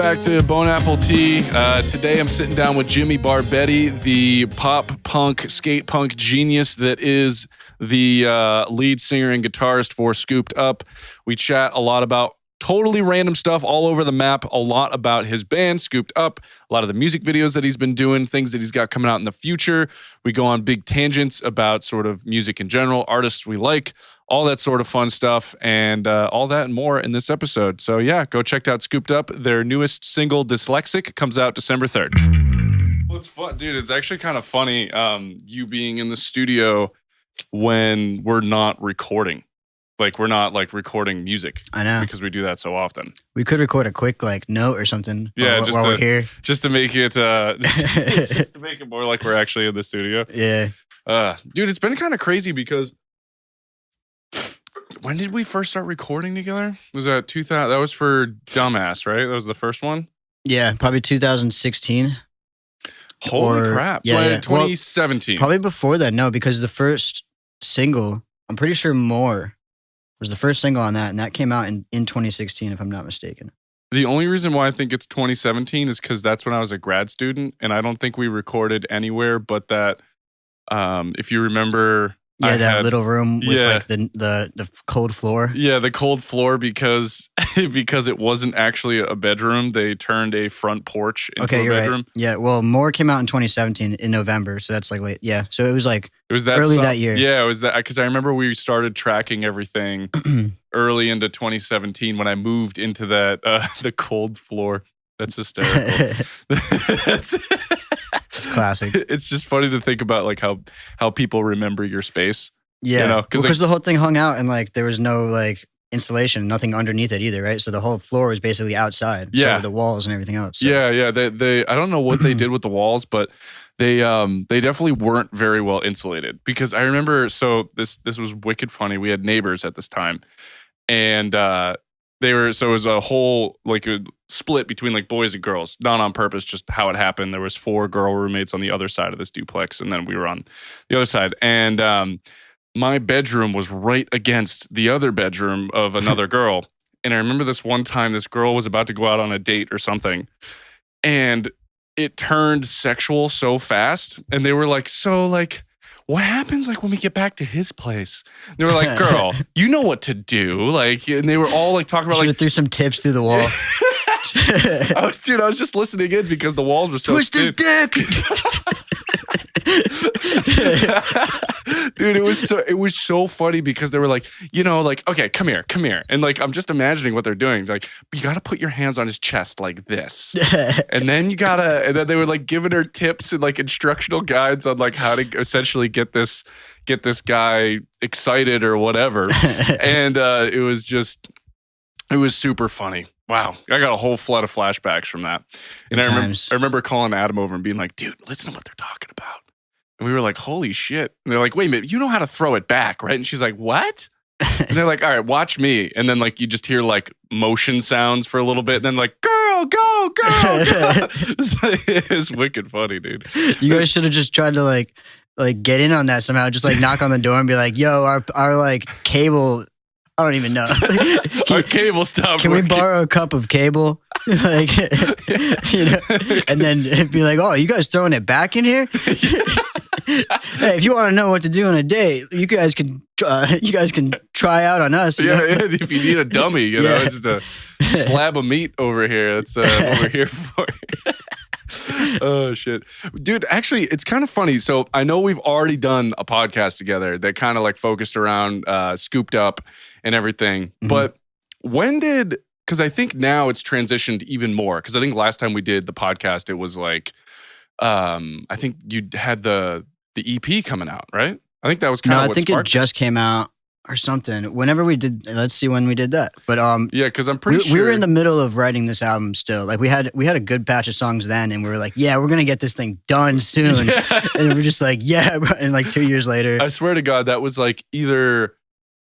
back to Bone Apple Tea. Today I'm sitting down with Jimmy Barbetti, the pop punk, skate punk genius that is the lead singer and guitarist for Scooped Up. We chat a lot about totally random stuff all over the map, a lot about his band, Scooped Up, a lot of the music videos that he's been doing, things that he's got coming out in the future. We go on big tangents about sort of music in general, artists we like, all that sort of fun stuff, and all that and more in this episode. So yeah, go check out Scooped Up. Their newest single, Dyslexic, comes out December 3rd. Well, it's fun, dude. It's actually kind of funny you being in the studio when we're not recording. Like, we're not, like, recording music. I know. Because we do that so often. We could record a quick, like, note or something while we're here. Just to make it just to make it more like we're actually in the studio. Yeah. Dude, it's been kind of crazy because when did we first start recording together? Was that 2000? That was for Dumbass, right? That was the first one? Yeah, probably 2016. Holy crap. Yeah. 2017. Well, probably before that, no, because the first single, I'm pretty sure More was the first single on that, and that came out in 2016, if I'm not mistaken. The only reason why I think it's 2017 is because that's when I was a grad student, and I don't think we recorded anywhere but that, if you remember... Yeah, that little room with like the cold floor. Yeah, the cold floor because it wasn't actually a bedroom. They turned a front porch into a bedroom. Right. Yeah, well, More came out in 2017 in November, so that's like late. Yeah, so it was that early that year. Yeah, it was that because I remember we started tracking everything early into 2017 when I moved into that the cold floor. That's hysterical. It's classic. It's just funny to think about like how people remember your space. Yeah, you know, because the whole thing hung out and like there was no like insulation, nothing underneath it either, right? So the whole floor was basically outside. Yeah, so the walls and everything else. So. Yeah. They I don't know what they did with the walls, but they definitely weren't very well insulated. Because I remember, so this was wicked funny. We had neighbors at this time, and it was a whole like a split between like boys and girls, not on purpose, just how it happened. There was 4 girl roommates on the other side of this duplex, and then we were on the other side. And my bedroom was right against the other bedroom of another girl. And I remember this one time, this girl was about to go out on a date or something, and it turned sexual so fast. And they were like, so like, what happens like when we get back to his place? And they were like, girl, you know what to do. Like, and they were all like talking about like threw some tips through the wall. I was just listening in because the walls were so twist his dick. Dude, it was so funny because they were like, you know, like, okay, come here. And like, I'm just imagining what they're doing. Like, you got to put your hands on his chest like this. and then they were like giving her tips and like instructional guides on like how to essentially get this guy excited or whatever. And it was super funny. Wow. I got a whole flood of flashbacks from that. And I remember calling Adam over and being like, dude, listen to what they're talking about. And we were like, holy shit. And they're like, wait a minute, you know how to throw it back, right? And she's like, what? And they're like, all right, watch me. And then like you just hear like motion sounds for a little bit. And then like, girl, go. It was wicked funny, dude. You guys should have just tried to like get in on that somehow. Just like knock on the door and be like, yo, our like cable... I don't even know. Our cable stopped. Can we borrow a cup of cable? Like, you know, and then it'd be like, oh, you guys throwing it back in here? Hey, if you want to know what to do on a date, you guys can try out on us. Yeah, if you need a dummy, you know, it's just a slab of meat over here. That's what we're here for. Oh shit, dude, actually it's kind of funny. So I know we've already done a podcast together that kind of like focused around Scooped Up and everything, but because I think now it's transitioned even more, because I think last time we did the podcast it was like I think you had the EP coming out, right? I think that was kind of what sparked it just came out or something. Whenever we did, let's see when we did that. But yeah, because I'm pretty sure we were in the middle of writing this album still. Like we had a good batch of songs then, and we were like, yeah, we're gonna get this thing done soon. And we're just like, yeah. And like 2 years later, I swear to God, that was like either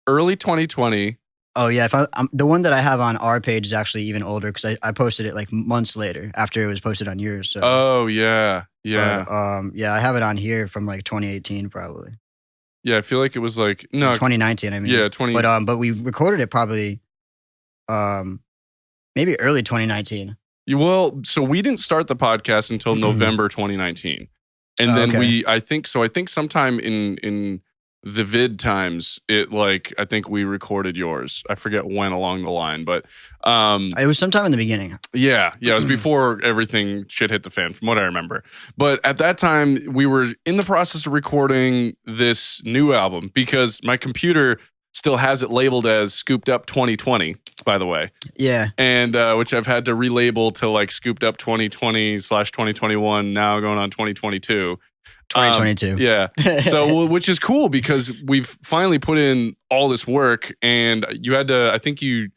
early 2020. Oh yeah, the one that I have on our page is actually even older because I posted it like months later after it was posted on yours. So. Oh yeah. But, I have it on here from like 2018 probably. Yeah, I feel like it was like 2019. I mean, yeah, 20. But we recorded it probably, maybe early 2019. Well, so we didn't start the podcast until November 2019. And then I think sometime in the vid times, I think we recorded yours. I forget when along the line, but it was sometime in the beginning. Yeah, it was before everything shit hit the fan, from what I remember. But at that time, we were in the process of recording this new album because my computer still has it labeled as Scooped Up 2020, by the way. Yeah. And which I've had to relabel to like Scooped Up 2020/2021, now going on 2022. 2022. Yeah. So, which is cool because we've finally put in all this work, and you had to, I think you're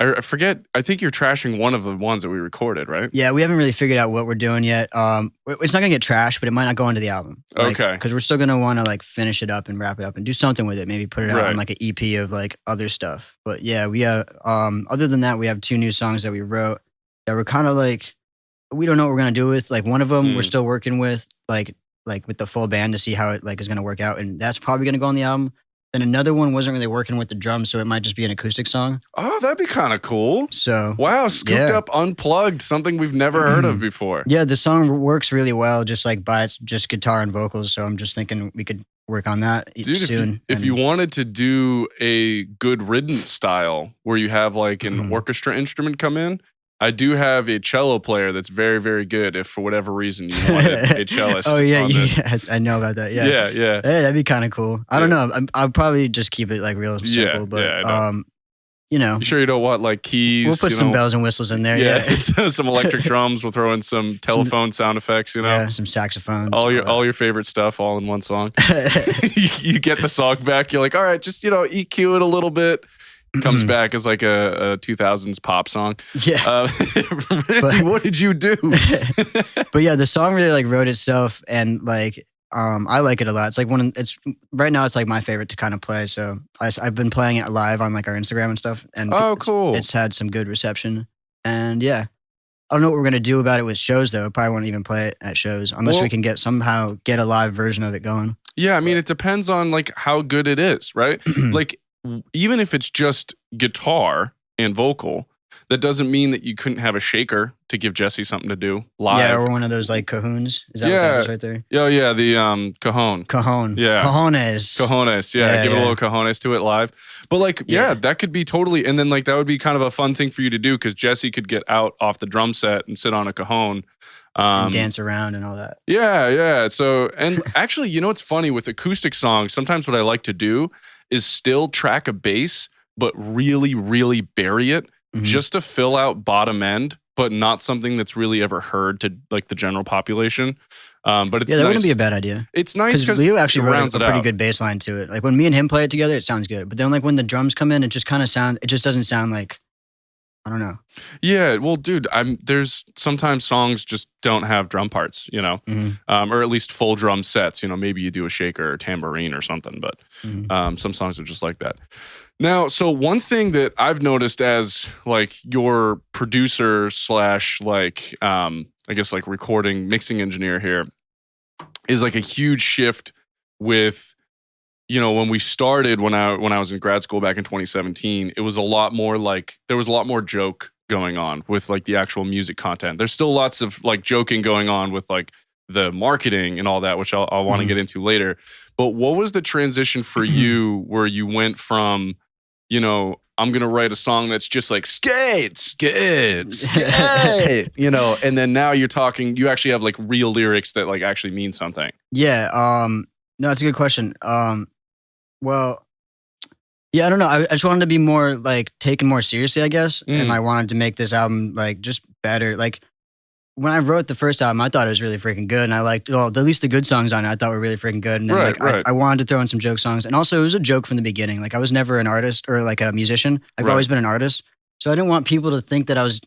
trashing one of the ones that we recorded, right? Yeah, we haven't really figured out what we're doing yet. It's not gonna get trashed, but it might not go into the album. Okay. Because we're still gonna want to like finish it up and wrap it up and do something with it. Maybe put it out on like an EP of like other stuff. But yeah, we have. Other than that, we have 2 new songs that we wrote that we're kind of like, we don't know what we're gonna do with. Like one of them, we're still working with like with the full band to see how it like is gonna work out, and that's probably gonna go on the album. Then another one wasn't really working with the drums, so it might just be an acoustic song. Oh, that'd be kind of cool. So wow, Scooped Up Unplugged, something we've never heard of before. Yeah, the song works really well, just like by its just guitar and vocals. So I'm just thinking we could work on that soon. If you wanted to do a Good Riddance style, where you have like an orchestra instrument come in, I do have a cello player that's very, very good. If for whatever reason you wanted a cellist. Oh yeah, I know about that. Yeah, yeah. Hey, that'd be kind of cool. I don't know. I'll probably just keep it like real simple. But you know, you sure you don't want like keys? We'll put some bells and whistles in there. Yeah, some electric drums. We'll throw in some telephone sound effects. You know, yeah, some saxophones. All your favorite stuff, all in one song. You get the song back. You're like, all right, just EQ it a little bit. Comes back as like a 2000s pop song. Yeah. What did you do? But yeah, the song really like wrote itself, and like I like it a lot. It's like right now it's like my favorite to kind of play. So I've been playing it live on like our Instagram and stuff, and cool. It's had some good reception, and yeah. I don't know what we're gonna do about it with shows though. I probably won't even play it at shows unless we can somehow get a live version of it going. Yeah, I mean it depends on like how good it is, right? Like even if it's just guitar and vocal, that doesn't mean that you couldn't have a shaker to give Jesse something to do live. Yeah, or one of those like cajones. Is that what that is right there? Oh yeah, the cajon. Cajon. Yeah. Cajones. Yeah, give it a little cajones to it live. But like, that could be totally, and then like that would be kind of a fun thing for you to do because Jesse could get out off the drum set and sit on a cajon. And dance around and all that. Yeah. So, and actually, it's funny with acoustic songs, sometimes what I like to do is still track a bass, but really, really bury it just to fill out bottom end, but not something that's really ever heard to like the general population. But it's that nice. wouldn't be a bad idea. It's nice because Leo actually wrote a pretty good bass line to it. Like when me and him play it together, it sounds good. But then like when the drums come in, it just doesn't sound like, I don't know. Yeah, well, dude, there's sometimes songs just don't have drum parts, or at least full drum sets. Maybe you do a shaker or tambourine or something, but some songs are just like that. Now, so one thing that I've noticed as like your producer / like I guess like recording mixing engineer here is like a huge shift with. When we started, when I was in grad school back in 2017, it was a lot more like there was a lot more joke going on with like the actual music content. There's still lots of like joking going on with like the marketing and all that, which I'll want to get into later. But what was the transition for you where you went from, I'm going to write a song that's just like skate, and then now you actually have like real lyrics that like actually mean something. Yeah. No, it's a good question. Well, yeah, I don't know. I just wanted to be more like taken more seriously, I guess. And I wanted to make this album like just better. Like when I wrote the first album, I thought it was really freaking good. And I liked, at least the good songs on it, I thought were really freaking good. And then I wanted to throw in some joke songs. And also it was a joke from the beginning. Like I was never an artist or like a musician. I've always been an artist. So I didn't want people to think that I was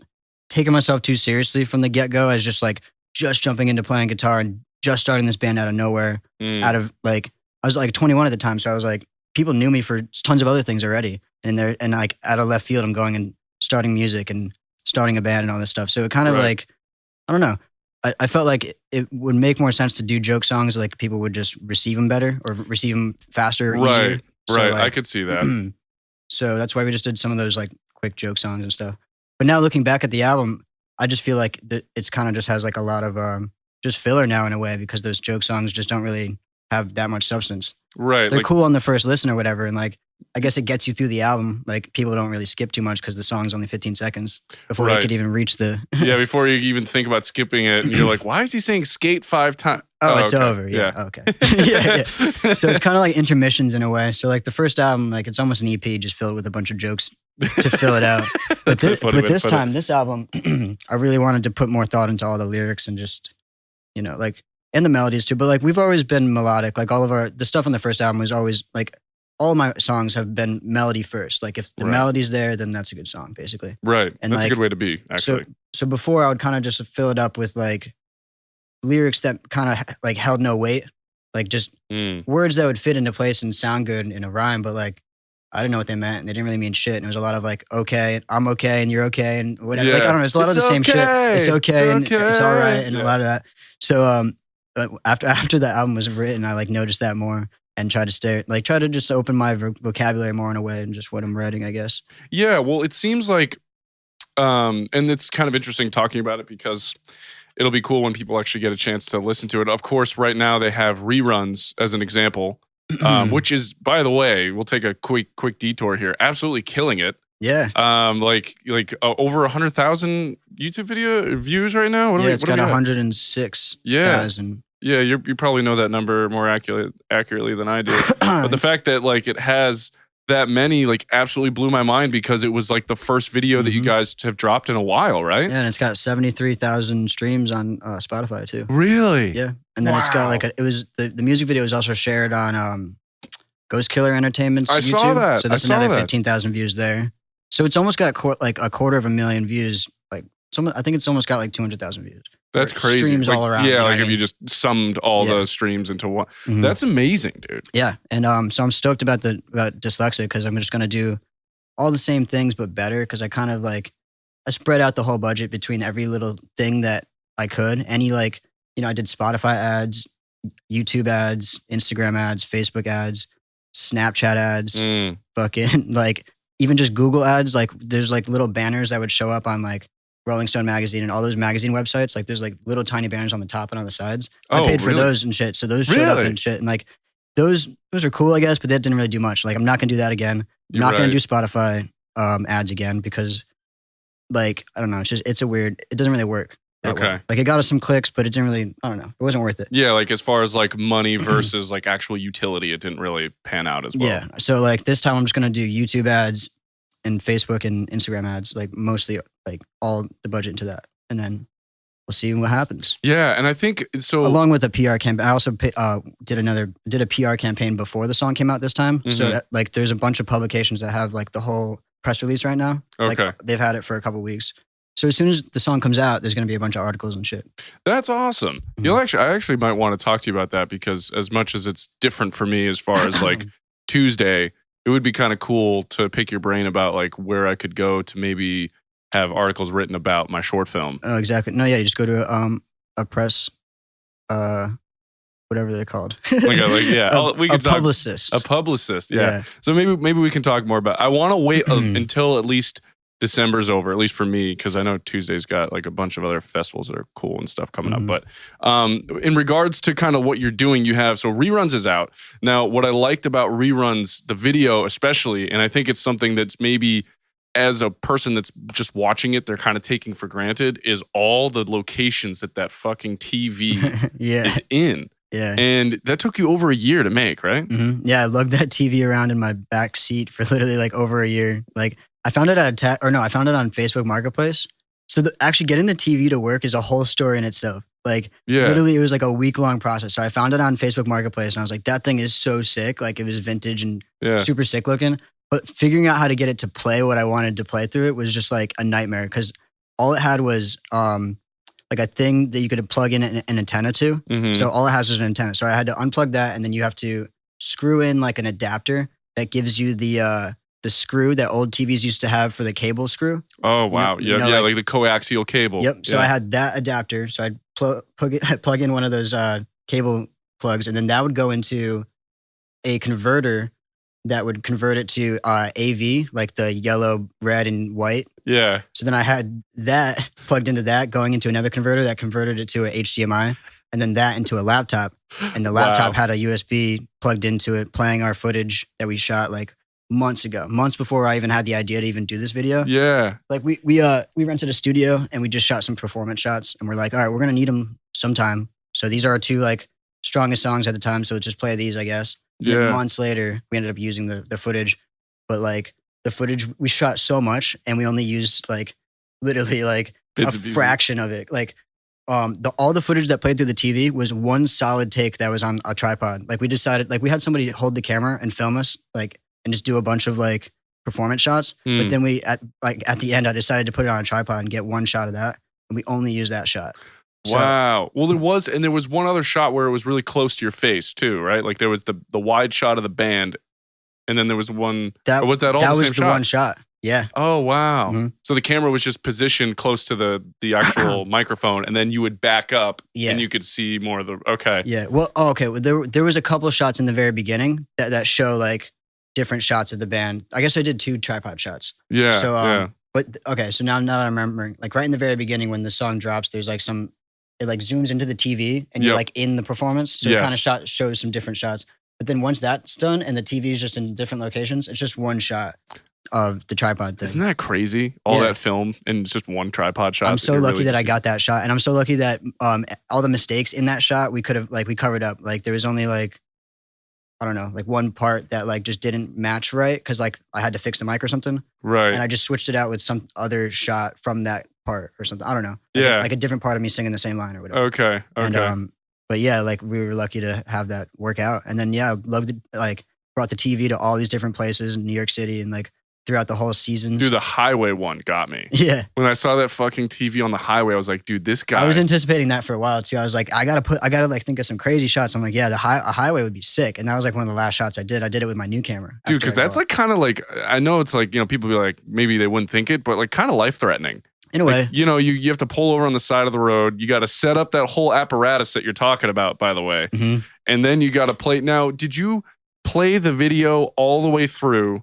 taking myself too seriously from the get-go as just jumping into playing guitar and just starting this band out of nowhere. Out of like, I was like 21 at the time, so I was like, people knew me for tons of other things already, and like out of left field, I'm going and starting music and starting a band and all this stuff. So it kind of like, I don't know, I felt like it would make more sense to do joke songs, like people would just receive them better or receive them faster, or easier. So right. Like, I could see that. So that's why we just did some of those like quick joke songs and stuff. But now looking back at the album, I just feel like it's kind of just has like a lot of just filler now in a way because those joke songs just don't really have that much substance. Right. They're Like, cool on the first listen or whatever, and like I guess it gets you through the album. Like people don't really skip too much because the song's only 15 seconds before they Right. could even reach the. yeah, before you even think about skipping it, and you're like, why is he saying skate 5 times? Oh, it's okay. over. Yeah. Okay. yeah. So it's kind of like intermissions in a way. So like the first album, like it's almost an EP just filled with a bunch of jokes to fill it out. But this time, this album, I really wanted to put more thought into all the lyrics and just, like, and the melodies too. But like we've always been melodic. Like all of the stuff on the first album was always like, all of my songs have been melody first. Like if the melody's there, then that's a good song, basically. Right. And that's like, a good way to be, actually. So before I would kind of just fill it up with like lyrics that kind of like held no weight, like just words that would fit into place and sound good in a rhyme, but like I didn't know what they meant and they didn't really mean shit. And it was a lot of like, okay, I'm okay and you're okay and whatever. Yeah. Like I don't know, it's a lot of the same shit. It's okay and it's all right and a lot of that. So after that album was written, I like noticed that more and try to just open my vocabulary more in a way and just what I'm writing, I guess. Yeah, well, it seems like, and it's kind of interesting talking about it because it'll be cool when people actually get a chance to listen to it. Of course, right now they have reruns as an example, which is, by the way, we'll take a quick detour here. Absolutely killing it. Yeah. Like over 100,000 YouTube video views right now. It's got 106,000. Yeah, you probably know that number more accurately than I do. But the fact that like it has that many like absolutely blew my mind because it was like the first video that you guys have dropped in a while, right? Yeah, and it's got 73,000 streams on Spotify too. Really? Yeah, and then it's got like the music video was also shared on Ghost Killer Entertainment's YouTube. Saw that. So that's another 15,000 views there. So it's almost got like 250,000 views. Like I think it's almost got like 200,000 views. That's crazy. Streams like, all around. Yeah, like if you just summed all the streams into one. That's amazing, dude. Yeah, and so I'm stoked about Dyslexia because I'm just gonna do all the same things but better because I kind of like I spread out the whole budget between every little thing that I could. I did Spotify ads, YouTube ads, Instagram ads, Facebook ads, Snapchat ads, fucking like even just Google ads. Like there's like little banners that would show up on like Rolling Stone magazine and all those magazine websites, like there's like little tiny banners on the top and on the sides. I paid for those and shit. So those showed up and shit. And like those are cool, I guess, but that didn't really do much. Like I'm not gonna do that again. I'm not gonna do Spotify ads again because like I don't know, it doesn't really work that way. Like it got us some clicks, but it didn't really, I don't know, it wasn't worth it. Yeah, like as far as like money versus like actual utility, it didn't really pan out as well. Yeah. So like this time I'm just gonna do YouTube ads and Facebook and Instagram ads, like mostly like all the budget into that. And then we'll see what happens. Yeah. And I think so. Along with a PR campaign, I also did a PR campaign before the song came out this time. So like there's a bunch of publications that have like the whole press release right now. Okay. Like they've had it for a couple of weeks. So as soon as the song comes out, there's going to be a bunch of articles and shit. That's awesome. I actually might want to talk to you about that because as much as it's different for me as far as like Tuesday, it would be kind of cool to pick your brain about like where I could go to maybe have articles written about my short film. Oh, exactly. No, yeah, you just go to a press, whatever they're called. A publicist. A publicist, yeah. So maybe we can talk more about. I want to wait until at least December's over, at least for me, because I know Tuesday's got like a bunch of other festivals that are cool and stuff coming up. But in regards to kind of what you're doing, you have, so Reruns is out. Now, what I liked about Reruns, the video especially, and I think it's something that's maybe as a person that's just watching it, they're kind of taking for granted, is all the locations that fucking TV is in. Yeah. And that took you over a year to make, right? Yeah, I lugged that TV around in my back seat for literally like over a year. Like, I found it I found it on Facebook Marketplace. So actually getting the TV to work is a whole story in itself. Like literally it was like a week-long process. So I found it on Facebook Marketplace and I was like, that thing is so sick. Like it was vintage and super sick looking. But figuring out how to get it to play what I wanted to play through it was just like a nightmare because all it had was like a thing that you could plug in an antenna to. So all it has was an antenna. So I had to unplug that and then you have to screw in like an adapter that gives you the screw that old TVs used to have for the cable screw. Oh, wow. Like the coaxial cable. Yep. So I had that adapter. So I'd plug in one of those cable plugs, and then that would go into a converter that would convert it to AV, like the yellow, red, and white. Yeah. So then I had that plugged into that, going into another converter that converted it to a HDMI, and then that into a laptop. And the laptop Wow. had a USB plugged into it, playing our footage that we shot like months ago, months before I even had the idea to even do this video. Yeah. Like we rented a studio and we just shot some performance shots, and we're like, all right, we're gonna need them sometime. So these are our two like strongest songs at the time. So just play these, I guess. And then Yeah. months later, we ended up using the footage, but like the footage we shot so much, and we only used like literally like Bits a and pieces. fraction of it. Like all the footage that played through the TV was one solid take that was on a tripod. Like we decided, like we had somebody hold the camera and film us, like, and just do a bunch of like performance shots. But then we at the end, I decided to put it on a tripod and get one shot of that, and we only used that shot. So, Wow. Well, there was one other shot where it was really close to your face too, right? Like there was the wide shot of the band, and then there was one. that or was that all that the was same the shot? one shot. Yeah. Oh wow. Mhm. So the camera was just positioned close to the actual microphone, and then you would back up, Yeah. and you could see more of the. Okay. Yeah. Well, okay. Well, there was a couple of shots in the very beginning that show like different shots of the band. I guess I did 2 tripod shots. Yeah. So, yeah. But okay, so now I'm remembering, like right in the very beginning when the song drops, there's like it like zooms into the TV and you're Yep. like in the performance. So it Yes. kind of shows some different shots. But then once that's done and the TV is just in different locations, it's just one shot of the tripod thing. Isn't that crazy? All Yeah. that film and it's just one tripod shot. I'm so lucky really that I just- got that shot. And I'm so lucky that all the mistakes in that shot, we covered up. Like there was only like, I don't know, like one part that like just didn't match right because like I had to fix the mic or something. Right. And I just switched it out with some other shot from that part or something. I don't know. Yeah. Like a different part of me singing the same line or whatever. Okay. Okay. And, but yeah, like we were lucky to have that work out. And then yeah, I loved it. Like brought the TV to all these different places in New York City and like throughout the whole seasons. Dude, the highway one got me. Yeah. When I saw that fucking TV on the highway, I was like, dude, this guy. I was anticipating that for a while too. I was like, I gotta like think of some crazy shots. I'm like, yeah, a highway would be sick. And that was like one of the last shots I did. I did it with my new camera. Dude, after because I that's got- like kind of like, I know it's like, people be like, maybe they wouldn't think it, but like kind of life threatening. in a way. Like, you have to pull over on the side of the road. You got to set up that whole apparatus that you're talking about, by the way. Mhm. And then you got to play. Now, did you play the video all the way through?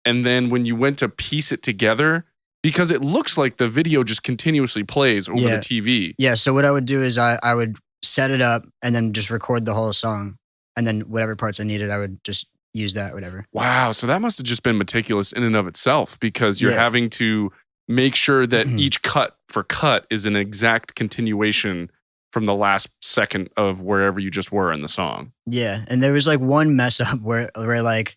And then when you went to piece it together, because it looks like the video just continuously plays over Yeah. the TV. Yeah. So what I would do is I would set it up and then just record the whole song. And then whatever parts I needed, I would just use that, whatever. Wow. So that must have just been meticulous in and of itself because you're Yeah. having to make sure that each cut for cut is an exact continuation from the last second of wherever you just were in the song. Yeah. And there was like one mess up where like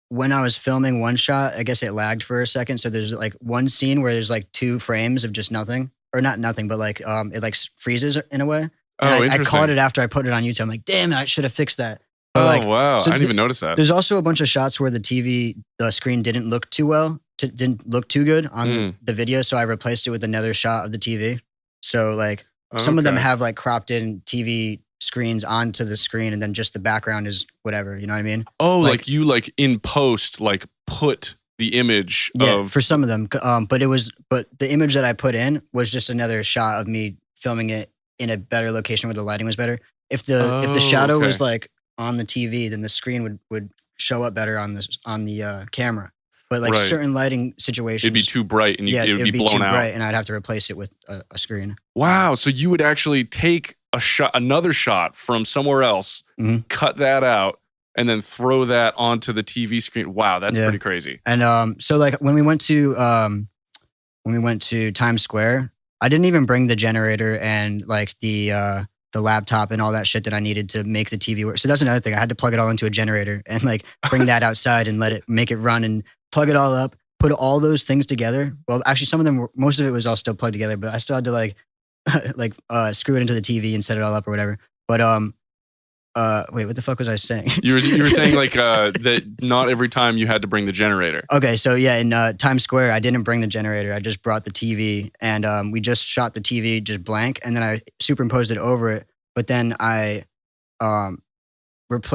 when I was filming one shot, I guess it lagged for a second. So there's like one scene where there's like 2 frames of just nothing, or not nothing, but like it like freezes in a way. And Oh, I interesting. caught it after I put it on YouTube. I'm like, damn it, I should have fixed that. But Oh, like, wow. so I didn't even notice that. there's also a bunch of shots where the screen didn't look too well, didn't look too good on the video. So I replaced it with another shot of the TV. So like some of them Okay. have like cropped in TV screens onto the screen and then just the background is whatever, you know what I mean? Oh, like- like you like in post, like put the image Yeah, of. for some of them. But the image that I put in was just another shot of me filming it in a better location where the lighting was better. If the Oh, shadow was okay. like on the TV, then the screen would show up better on the camera. But like Right. certain lighting situations, It'd be too bright and yeah, it would be too blown out. bright, and I'd have to replace it with a screen. Wow. So you would actually take another shot from somewhere else, Mhm. cut that out, and then throw that onto the TV screen. Wow, that's Yeah. pretty crazy. And so like when we went to Times Square, I didn't even bring the generator and like the laptop and all that shit that I needed to make the TV work. So that's another thing. I had to plug it all into a generator and like bring that outside and make it run and plug it all up, put all those things together. Well, actually some of them most of it was all still plugged together, but I still had to like screw it into the TV and set it all up or whatever. But wait, what the fuck was I saying? You were saying like that not every time you had to bring the generator. Okay, so yeah, in Times Square, I didn't bring the generator. I just brought the TV, and we just shot the TV just blank, and then I superimposed it over it. But then I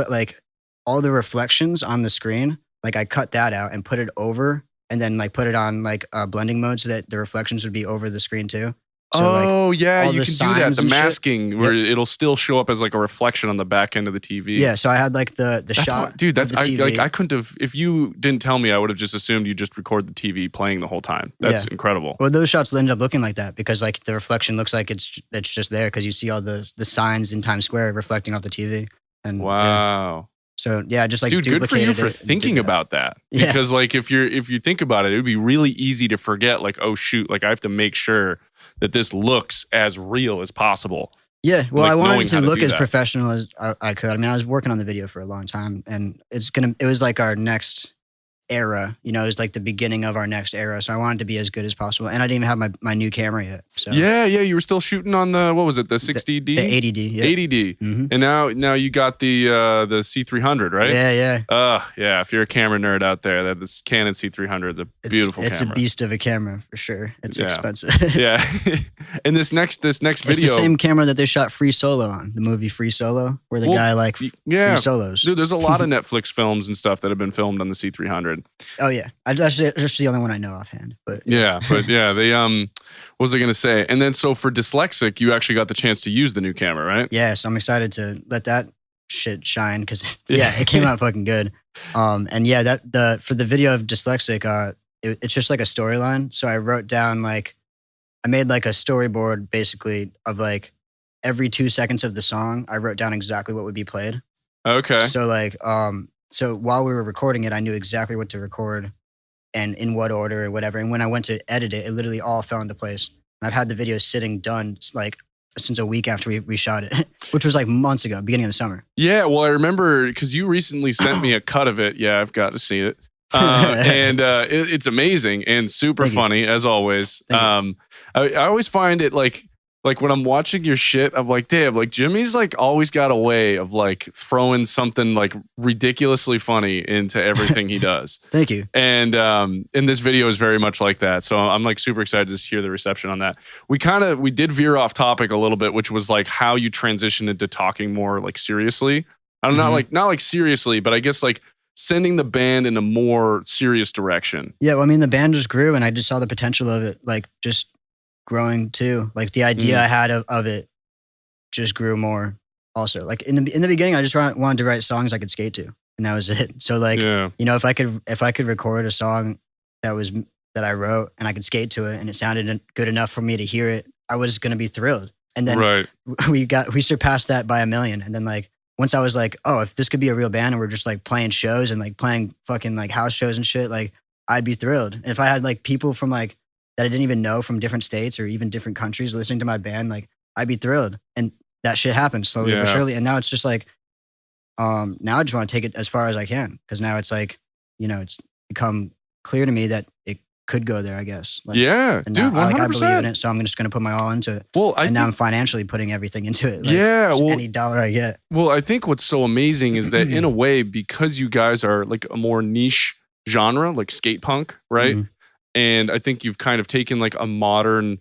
like all the reflections on the screen, like I cut that out and put it over, and then like put it on like blending mode so that the reflections would be over the screen too. So oh yeah, all you the can do that. signs The and shit. masking where it'll still show up as like a reflection on the back end of the TV. Yeah, so I had like the That's shot, dude. That's of the TV. I couldn't have if you didn't tell me. I would have just assumed you just record the TV playing the whole time. That's incredible. Well, those shots ended up looking like that because like the reflection looks like it's just there because you see all the signs in Times Square reflecting off the TV. And wow. So yeah, just like dude, good for you duplicated for it and thinking did that. about that. Yeah. Because like if you think about it, it would be really easy to forget. Like, oh shoot, like I have to make sure that this looks as real as possible. Yeah, well, like, I wanted knowing it to how to look do as that. professional as I could. I mean, I was working on the video for a long time, and it was like our next era. You know, it was like the beginning of our next era. So I wanted to be as good as possible, and I didn't even have my new camera yet. So Yeah, you were still shooting on the what was it, the 60D, the 80D, yeah. 80D, and now you got the C300, right? Yeah. Yeah. If you're a camera nerd out there, this Canon C300 is a beautiful It's camera. a beast of a camera for sure. It's expensive. Yeah, and this next video, it's the same camera that they shot Free Solo on, the movie Free Solo, where the guy free solos. Dude, there's a lot of Netflix films and stuff that have been filmed on the C300. Oh yeah, that's just the only one I know offhand. But they what was I gonna say? And then so for Dyslexic, you actually got the chance to use the new camera, right? yeah, so I'm excited to let that shit shine because it came out fucking good. And yeah, for the video of Dyslexic, it's just like a storyline. So I wrote down I made like a storyboard basically of like every 2 seconds of the song. I wrote down exactly what would be played. Okay. So so while we were recording it, I knew exactly what to record and in what order or whatever. And when I went to edit it, it literally all fell into place. And I've had the video sitting done since a week after we shot it, which was like months ago, beginning of the summer. Yeah, well, I remember because you recently sent me a cut of it. Yeah, I've got to see it. And it's amazing and super funny as always. I always find it like when I'm watching your shit, I'm like, damn, like Jimmy's like always got a way of like throwing something like ridiculously funny into everything he does. Thank you. And this video is very much like that. So I'm like super excited to hear the reception on that. We did veer off topic a little bit, which was like how you transitioned into talking more like seriously. I'm not like seriously, but I guess like sending the band in a more serious direction. Yeah, well, I mean, the band just grew and I just saw the potential of it, like just growing too. Like the idea I had of it just grew more also. Like in the beginning, I just wanted to write songs I could skate to, and that was it. So like, you know, if I could record a song that I wrote and I could skate to it and it sounded good enough for me to hear it, I was going to be thrilled. And then we surpassed that by 1 million. And then like, once I was like, oh, if this could be a real band and we're just like playing shows and like playing fucking like house shows and shit, like I'd be thrilled. And if I had like people from like that I didn't even know from different states or even different countries listening to my band, like I'd be thrilled. And that shit happened slowly but surely. And now it's just like, now I just want to take it as far as I can. Cause now it's like, you know, it's become clear to me that it could go there, I guess. Like, yeah, dude, now, 100%. I believe in it. So I'm just going to put my all into it. Well, now I'm financially putting everything into it. Like, any dollar I get. Well, I think what's so amazing is that in a way, because you guys are like a more niche genre, like skate punk, right? Mm-hmm. And I think you've kind of taken like a modern,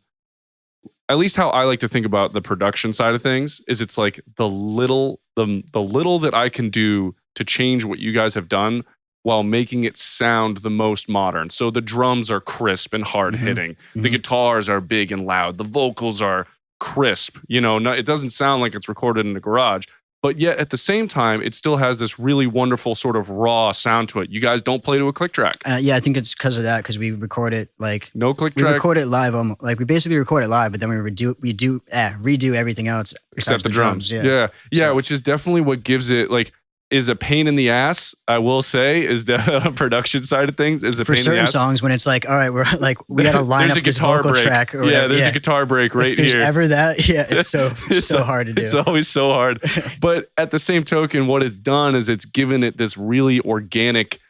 at least how I like to think about the production side of things, is it's like the little that I can do to change what you guys have done while making it sound the most modern. So the drums are crisp and hard hitting. Mm-hmm. The guitars are big and loud. The vocals are crisp. You know, it doesn't sound like it's recorded in a garage. But yet at the same time, it still has this really wonderful sort of raw sound to it. You guys don't play to a click track. Yeah, I think it's because of that, because we record it like... No click track? We record it live. Like we basically record it live, but then we redo everything else. Except the drums. Yeah, which is definitely what gives it like... is a pain in the ass, I will say, is the production side of things is a pain in the ass. For certain songs, when it's like, all right, we got to line up this vocal track. Or whatever. There's a guitar break right if there's here. ever that, it's so hard to do. It's always so hard. But at the same token, what it's done is it's given it this really organic,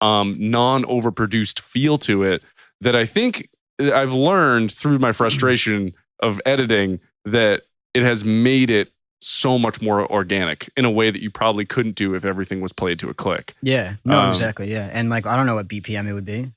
non-overproduced feel to it that I think I've learned through my frustration of editing that it has made it so much more organic in a way that you probably couldn't do if everything was played to a click. Yeah, no, exactly. Yeah. And like, I don't know what BPM it would be.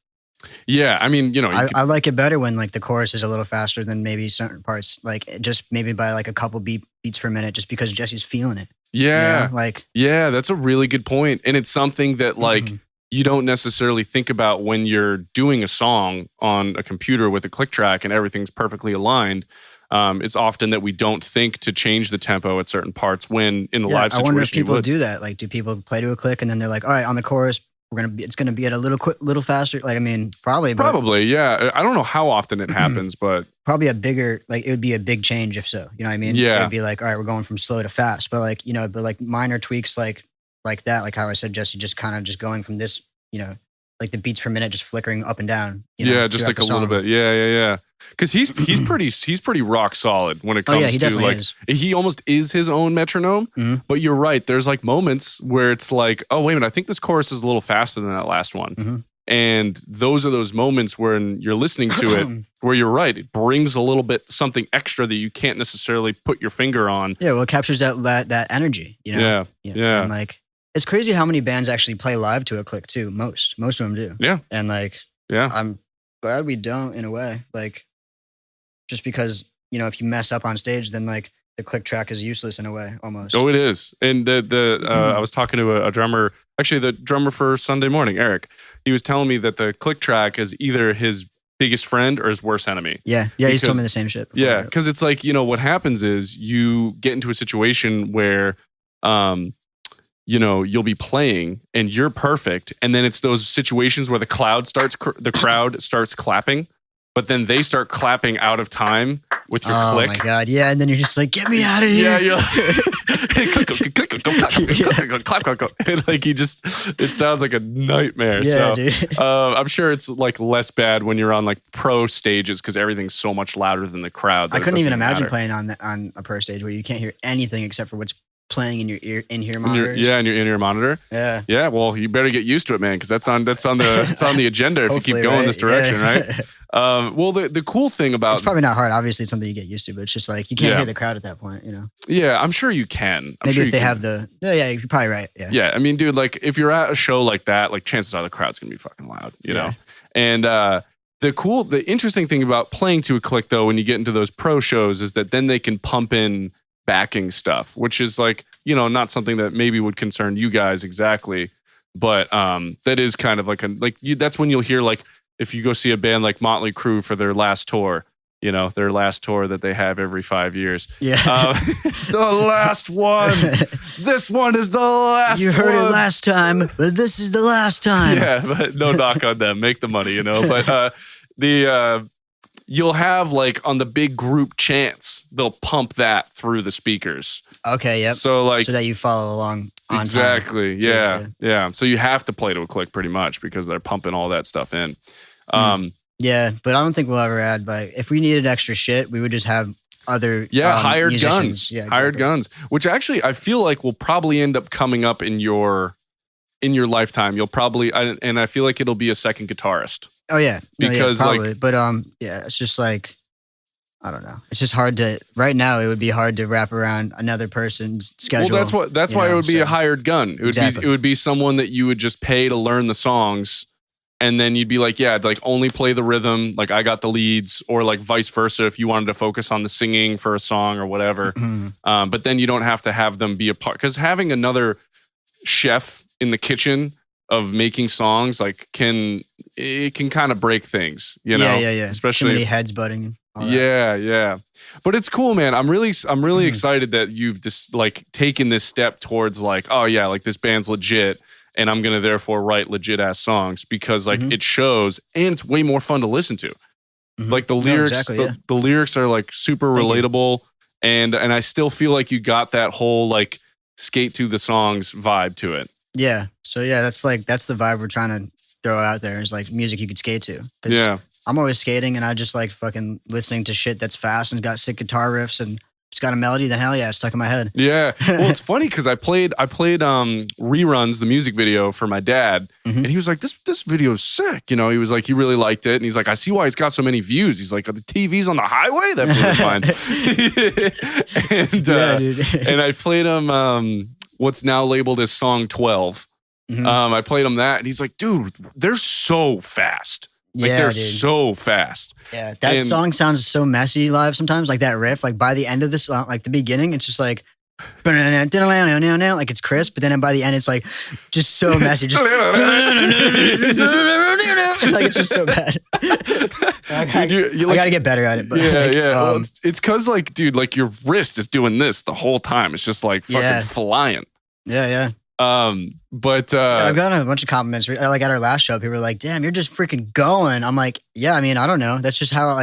Yeah. I mean, you know, I like it better when like the chorus is a little faster than maybe certain parts, like just maybe by like a couple beats per minute, just because Jesse's feeling it. Yeah. You know? Like, yeah, that's a really good point. And it's something that like, you don't necessarily think about when you're doing a song on a computer with a click track and everything's perfectly aligned. It's often that we don't think to change the tempo at certain parts when in a live situation. I wonder if people do that. Like, do people play to a click and then they're like, all right, on the chorus, it's gonna be at a little faster. Like, I mean, probably, yeah. I don't know how often it happens, but probably it would be a big change if so. You know what I mean? Yeah. It'd be like, all right, we're going from slow to fast, but like minor tweaks like that, like how I said, Jesse, just kind of just going from this, like the beats per minute just flickering up and down. Just like a little bit. Yeah. Because he's pretty rock solid when it comes to like is. He almost is his own metronome. Mm-hmm. But you're right. There's like moments where it's like, oh wait a minute, I think this chorus is a little faster than that last one. Mm-hmm. And those are those moments when you're listening to it where you're right. It brings a little bit something extra that you can't necessarily put your finger on. Yeah, well, it captures that energy. Yeah. And like, it's crazy how many bands actually play live to a click too. Most of them do. Yeah. And like, I'm glad we don't in a way. Like, just because, if you mess up on stage, then like the click track is useless in a way almost. Oh, it is. And I was talking to a drummer, actually the drummer for Sunday Morning, Eric. He was telling me that the click track is either his biggest friend or his worst enemy. Yeah, he's told me the same shit before. Yeah, because it's like, what happens is you get into a situation where you'll be playing and you're perfect, and then it's those situations where the crowd starts clapping, but then they start clapping out of time with your click. Oh my god, yeah, and then you're just like, get me out of here. Yeah, you're like, clap. And like it sounds like a nightmare. Yeah, so dude. I'm sure it's like less bad when you're on like pro stages because everything's so much louder than the crowd. I couldn't even imagine playing on a pro stage where you can't hear anything except for what's playing in your in-ear monitors. In your in-ear monitor. Yeah. Well, you better get used to it, man, because it's on the agenda if you keep going this direction, right? Well, the cool thing about it's probably not hard. Obviously, it's something you get used to, but it's just like you can't hear the crowd at that point, Yeah, I'm sure you can. Maybe if they have the you're probably right. Yeah. Yeah, I mean, dude, like if you're at a show like that, like chances are the crowd's gonna be fucking loud, you know. And the interesting thing about playing to a click though, when you get into those pro shows, is that then they can pump in backing stuff, which is like, not something that maybe would concern you guys exactly, but that is kind of like that's when you'll hear, like, if you go see a band like Motley Crue for their last tour, their last tour that they have every 5 years. Yeah. The last one. This one is the last one. You heard it last time, but this is the last time. Yeah, but no knock on them. Make the money, But you'll have like on the big group chants, they'll pump that through the speakers. Okay, yep. So like so that you follow along on exactly. time. Yeah. So you have to play to a click pretty much because they're pumping all that stuff in. Yeah, but I don't think we'll ever add, like, if we needed extra shit, we would just have other hired musicians. guns. Yeah, hired guns, which actually I feel like will probably end up coming up in your lifetime. You'll probably and I feel like it'll be a second guitarist. Oh yeah, because probably. Like, but it's just like, I don't know. It's just hard to right now. It would be hard to wrap around another person's schedule. Well, that's why it would be a hired gun. It would be someone that you would just pay to learn the songs, and then you'd be like, yeah, like only play the rhythm. Like I got the leads, or like vice versa if you wanted to focus on the singing for a song or whatever. But then you don't have to have them be a part, because having another chef in the kitchen of making songs can kind of break things, Yeah. Especially too many heads butting. Yeah. But it's cool, man. I'm really excited that you've taken this step towards like, oh yeah, like this band's legit, and I'm gonna therefore write legit ass songs, because like it shows, and it's way more fun to listen to. Like the lyrics, the lyrics are like super relatable, and I still feel like you got that whole like skate to the songs vibe to it. Yeah. So yeah, that's the vibe we're trying to throw out there, is like music you could skate to. Yeah. I'm always skating, and I just like fucking listening to shit that's fast and got sick guitar riffs and it's got a melody. Then hell yeah, it's stuck in my head. Yeah. Well, it's funny because I played Reruns, the music video, for my dad, and he was like, "This video is sick." He was like, he really liked it, and he's like, "I see why it's got so many views." He's like, "The TV's on the highway." That blew his mind. And I played him what's now labeled as song 12. I played him that, and he's like, "Dude, they're so fast." They're so fast. Yeah, that song sounds so messy live sometimes. Like that riff, like by the end of this, like the beginning, it's just like, like it's crisp, but then by the end it's like just so messy. Just like it's just so bad. I gotta get better at it. But Well, it's because like, dude, like your wrist is doing this the whole time. It's just like fucking flying. Yeah. But I've gotten a bunch of compliments. Like at our last show, people were like, "Damn, you're just freaking going." I'm like, "Yeah, I mean, I don't know. That's just how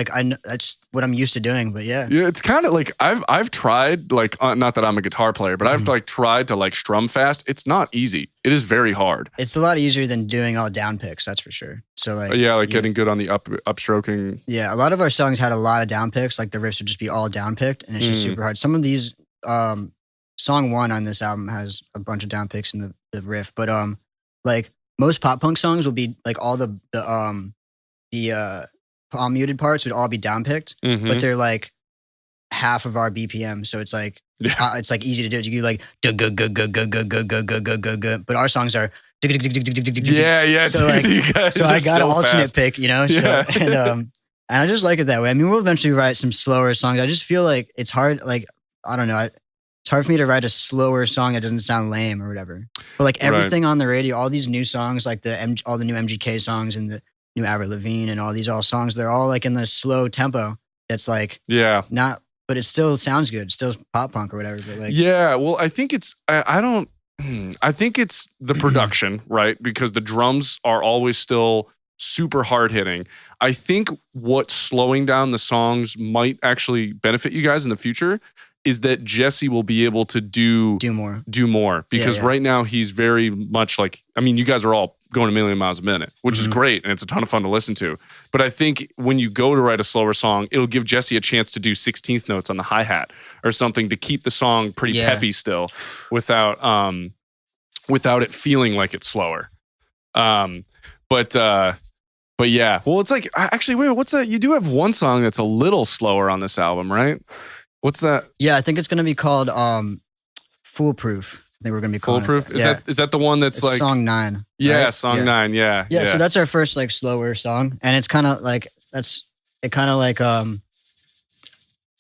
that's what I'm used to doing." But yeah, it's kind of like I've tried like not that I'm a guitar player, but I've like tried to like strum fast. It's not easy. It is very hard. It's a lot easier than doing all down picks. That's for sure. So like getting good on the upstroking. Yeah, a lot of our songs had a lot of down picks. Like the riffs would just be all down picked, and it's just super hard. Some of these song 1 on this album has a bunch of down picks in the riff, but like most pop punk songs will be like all the palm muted parts would all be down picked, but they're like half of our BPM, so it's like it's like easy to do. You can like but our songs are So like so I got an alternate pick, you know. So and I just like it that way. I mean, we'll eventually write some slower songs. I just feel like it's hard. Like I don't know. It's hard for me to write a slower song that doesn't sound lame or whatever. But like everything on the radio, all these new songs, like all the new MGK songs and the new Avril Lavigne and all these songs, they're all like in the slow tempo. That's like not, but it still sounds good. It's still pop punk or whatever. But like well, I think it's I think it's the production, right? Because the drums are always still super hard hitting. I think what's slowing down the songs might actually benefit you guys in the future is that Jesse will be able to do more because right now he's very much like, I mean, you guys are all going a million miles a minute, which is great. And it's a ton of fun to listen to. But I think when you go to write a slower song, it'll give Jesse a chance to do 16th notes on the hi-hat or something to keep the song pretty peppy still without it feeling like it's slower. But yeah, well, it's like, actually, wait, what's that? You do have one song that's a little slower on this album, right? What's that? Yeah, I think it's going to be called Foolproof. I think we're going to be calling Foolproof? Is that the one that's like song 9? Yeah, right? song 9. Yeah. So that's our first like slower song, and it's kind of like I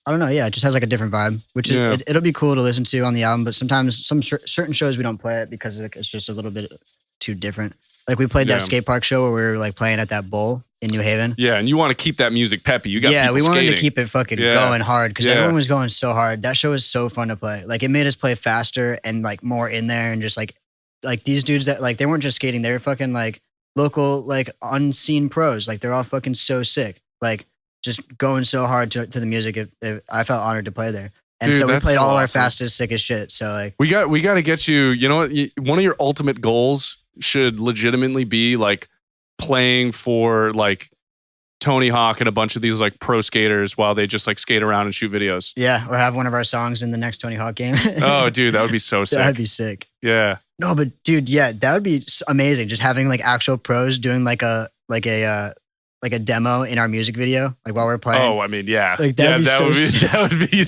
don't know. Yeah, it just has like a different vibe, which is it'll be cool to listen to on the album. But sometimes certain shows we don't play it because it's just a little bit too different. Like we played that skate park show where we were like playing at that bowl in New Haven. Yeah, and you want to keep that music peppy. You got people we wanted skating. to keep it fucking going hard because everyone was going so hard. That show was so fun to play. Like it made us play faster and like more in there and just like these dudes that like they weren't just skating. They were fucking like local like unseen pros. Like they're all fucking so sick. Like just going so hard to the music. I felt honored to play there. And so we played all our fastest, sickest shit. So like we got to get you. You know what? One of your ultimate goals should legitimately be like playing for like Tony Hawk and a bunch of these like pro skaters while they just like skate around and shoot videos. Yeah, or have one of our songs in the next Tony Hawk game. Oh, dude, that would be so sick. That'd be sick. Yeah. No, but dude, that would be amazing. Just having like actual pros doing like a demo in our music video, like while we're playing. Oh, I mean, yeah. Like that would be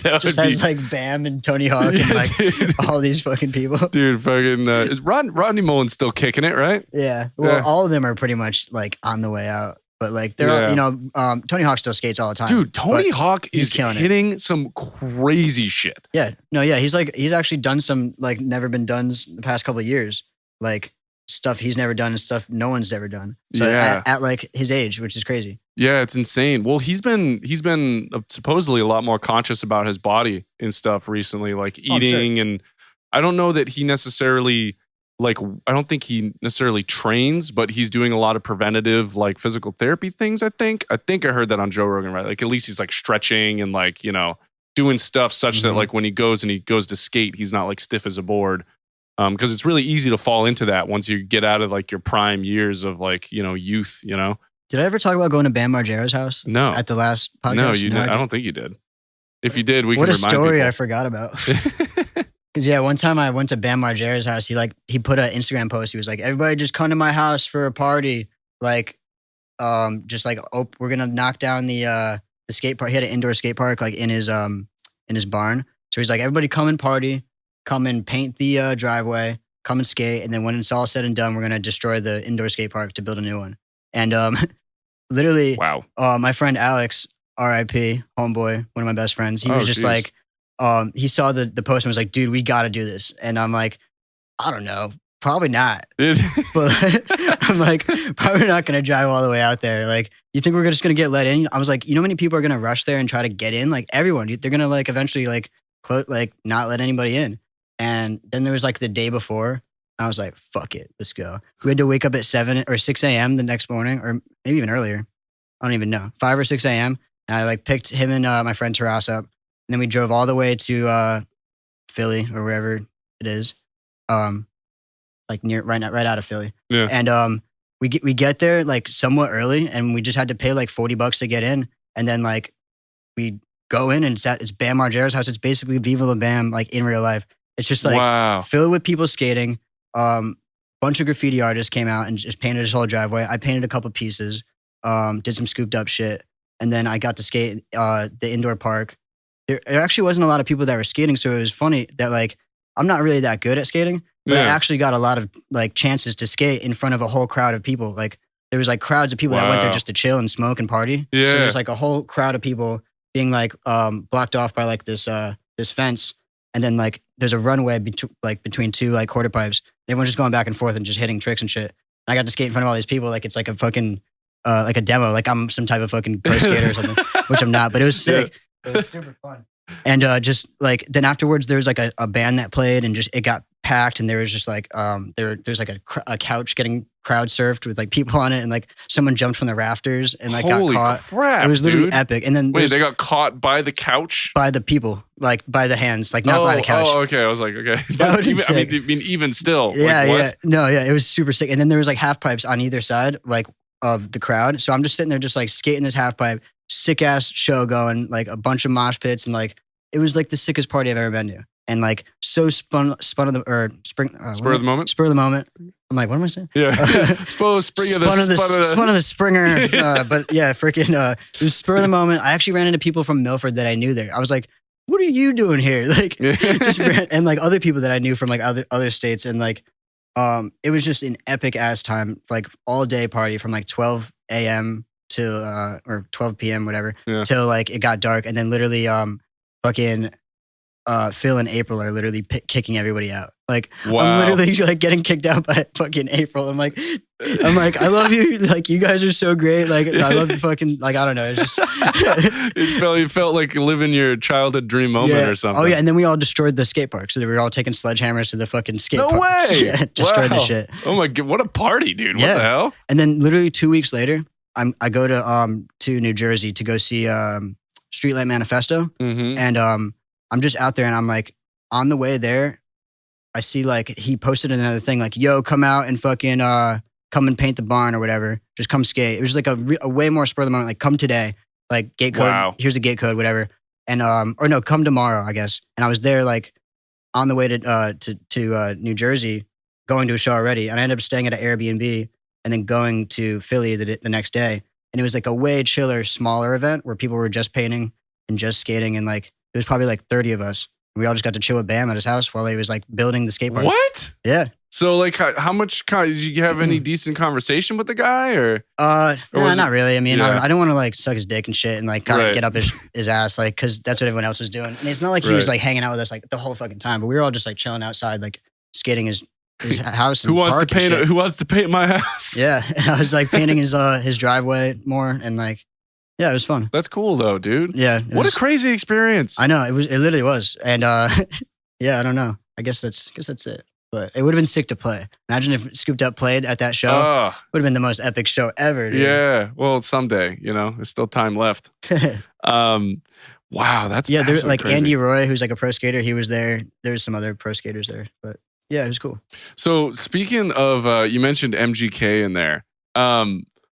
like Bam and Tony Hawk and like all these fucking people. Dude, fucking is Rodney Mullen still kicking it, right? Yeah. Well, all of them are pretty much like on the way out. But like they're Tony Hawk still skates all the time. Dude, Tony Hawk is hitting some crazy shit. Yeah. No, yeah. He's actually done some like never been done's the past couple of years. Like stuff he's never done and stuff no one's ever done. So at like his age, which is crazy. Yeah, it's insane. Well, he's been supposedly a lot more conscious about his body and stuff recently, like eating and I don't know that he necessarily I don't think he necessarily trains, but he's doing a lot of preventative like physical therapy things, I think. I heard that on Joe Rogan, right? Like at least he's like stretching and like, you know, doing stuff such that like when he goes to skate, he's not like stiff as a board. Because it's really easy to fall into that once you get out of like your prime years of like, you know, youth, you know? Did I ever talk about going to Bam Margera's house? No. At the last podcast? No, you didn't. I don't think you did. If you did, we can remind people. What a story I forgot about. Because one time I went to Bam Margera's house. He put an Instagram post. He was like, everybody just come to my house for a party. Like, just like, we're going to knock down the skate park. He had an indoor skate park like in his barn. So he's like, everybody come and party. Come and paint the driveway, come and skate, and then when it's all said and done, we're going to destroy the indoor skate park to build a new one. And literally, wow. My friend Alex, RIP, homeboy, one of my best friends, he was just like, he saw the post and was like, dude, we got to do this. And I'm like, I don't know. Probably not. But I'm like, probably not going to drive all the way out there. Like, you think we're just going to get let in? I was like, you know how many people are going to rush there and try to get in? Like, everyone. They're going to, like, eventually, like, not let anybody in. And then there was, like, the day before. I was like, fuck it. Let's go. We had to wake up at 7 or 6 a.m. the next morning, or maybe even earlier. I don't even know. 5 or 6 a.m. And I, like, picked him and my friend Taras up. And then we drove all the way to Philly or wherever it is. Like right out of Philly. Yeah. And we get there like somewhat early, and we just had to pay like $40 to get in. And then like we go in, and it's Bam Margera's house. It's basically Viva La Bam like in real life. It's just like filled with people skating. Bunch of graffiti artists came out and just painted his whole driveway. I painted a couple pieces, did some scooped up shit, and then I got to skate the indoor park. There actually wasn't a lot of people that were skating, so it was funny that like I'm not really that good at skating. But I actually got a lot of like chances to skate in front of a whole crowd of people. Like there was like crowds of people that went there just to chill and smoke and party. Yeah. So there's like a whole crowd of people being like blocked off by like this fence, and then like there's a runway between two like quarter pipes. And everyone's just going back and forth and just hitting tricks and shit. And I got to skate in front of all these people like it's like a fucking like a demo, like I'm some type of fucking pro skater or something, which I'm not. But it was sick. It was super fun. And just like then afterwards, there was like a band that played, and just it got packed, and there was just like there's like a couch getting crowd surfed with like people on it, and like someone jumped from the rafters and like Holy got caught. Crap, it was literally dude. epic. And then wait, they got caught by the couch? By the people, like by the hands, like not by the couch. Oh, okay. I was like, okay. That would be sick. I mean, even still. Yeah, like, what? yeah. No, yeah, it was super sick. And then there was like half pipes on either side, like of the crowd. So I'm just sitting there, just like skating this half pipe, sick ass show going, like a bunch of mosh pits, and like it was like the sickest party I've ever been to. And like so spur of the moment. Spur of the moment. I'm like, what am I saying? Yeah. Spur of the Springer. But yeah, freaking it was spur of the moment. I actually ran into people from Milford that I knew there. I was like, what are you doing here? Like and like other people that I knew from like other states. And like it was just an epic ass time, like all day party from like 12 a.m. to or 12 p.m. whatever till like it got dark. And then literally fucking Phil and April are literally kicking everybody out. Like I'm literally like getting kicked out by fucking April. I'm like, I love you. Like you guys are so great. Like I love the fucking like I don't know. It's just you felt like living your childhood dream moment or something. Oh yeah, and then we all destroyed the skate park. So we were all taking sledgehammers to the fucking skate park. No way. Yeah, destroyed the shit. Oh my god, what a party, dude! What the hell? And then literally 2 weeks later, I go to New Jersey to go see Streetlight Manifesto, and I'm just out there, and I'm like on the way there. I see like he posted another thing like, yo, come out and fucking come and paint the barn or whatever. Just come skate. It was just like a way more spur of the moment, like come today, like gate code. Here's a gate code, whatever. And or no, come tomorrow, I guess. And I was there like on the way to New Jersey, going to a show already. And I ended up staying at an Airbnb and then going to Philly the next day. And it was like a way chiller, smaller event where people were just painting and just skating. And like, it was probably like 30 of us. We all just got to chill with Bam at his house while he was like building the skate park. What? Yeah. So like, how much? Did you have any decent conversation with the guy, or? No, not really. I mean, I don't want to like suck his dick and shit and like kind of get up his ass, like because that's what everyone else was doing. And it's not like he was like hanging out with us like the whole fucking time, but we were all just like chilling outside, like skating his house. And who wants to paint my house? Yeah, and I was like painting his driveway more, and like. Yeah, it was fun. That's cool though, dude. Yeah. What a crazy experience. I know. It literally was. And yeah, I don't know. I guess that's it. But it would have been sick to play. Imagine if Scooped Up played at that show. Would have been the most epic show ever, dude. Yeah. Well, someday, there's still time left. Wow, that's there's like crazy. Andy Roy, who's like a pro skater. He was there. There's some other pro skaters there. But yeah, it was cool. So speaking of you mentioned MGK in there.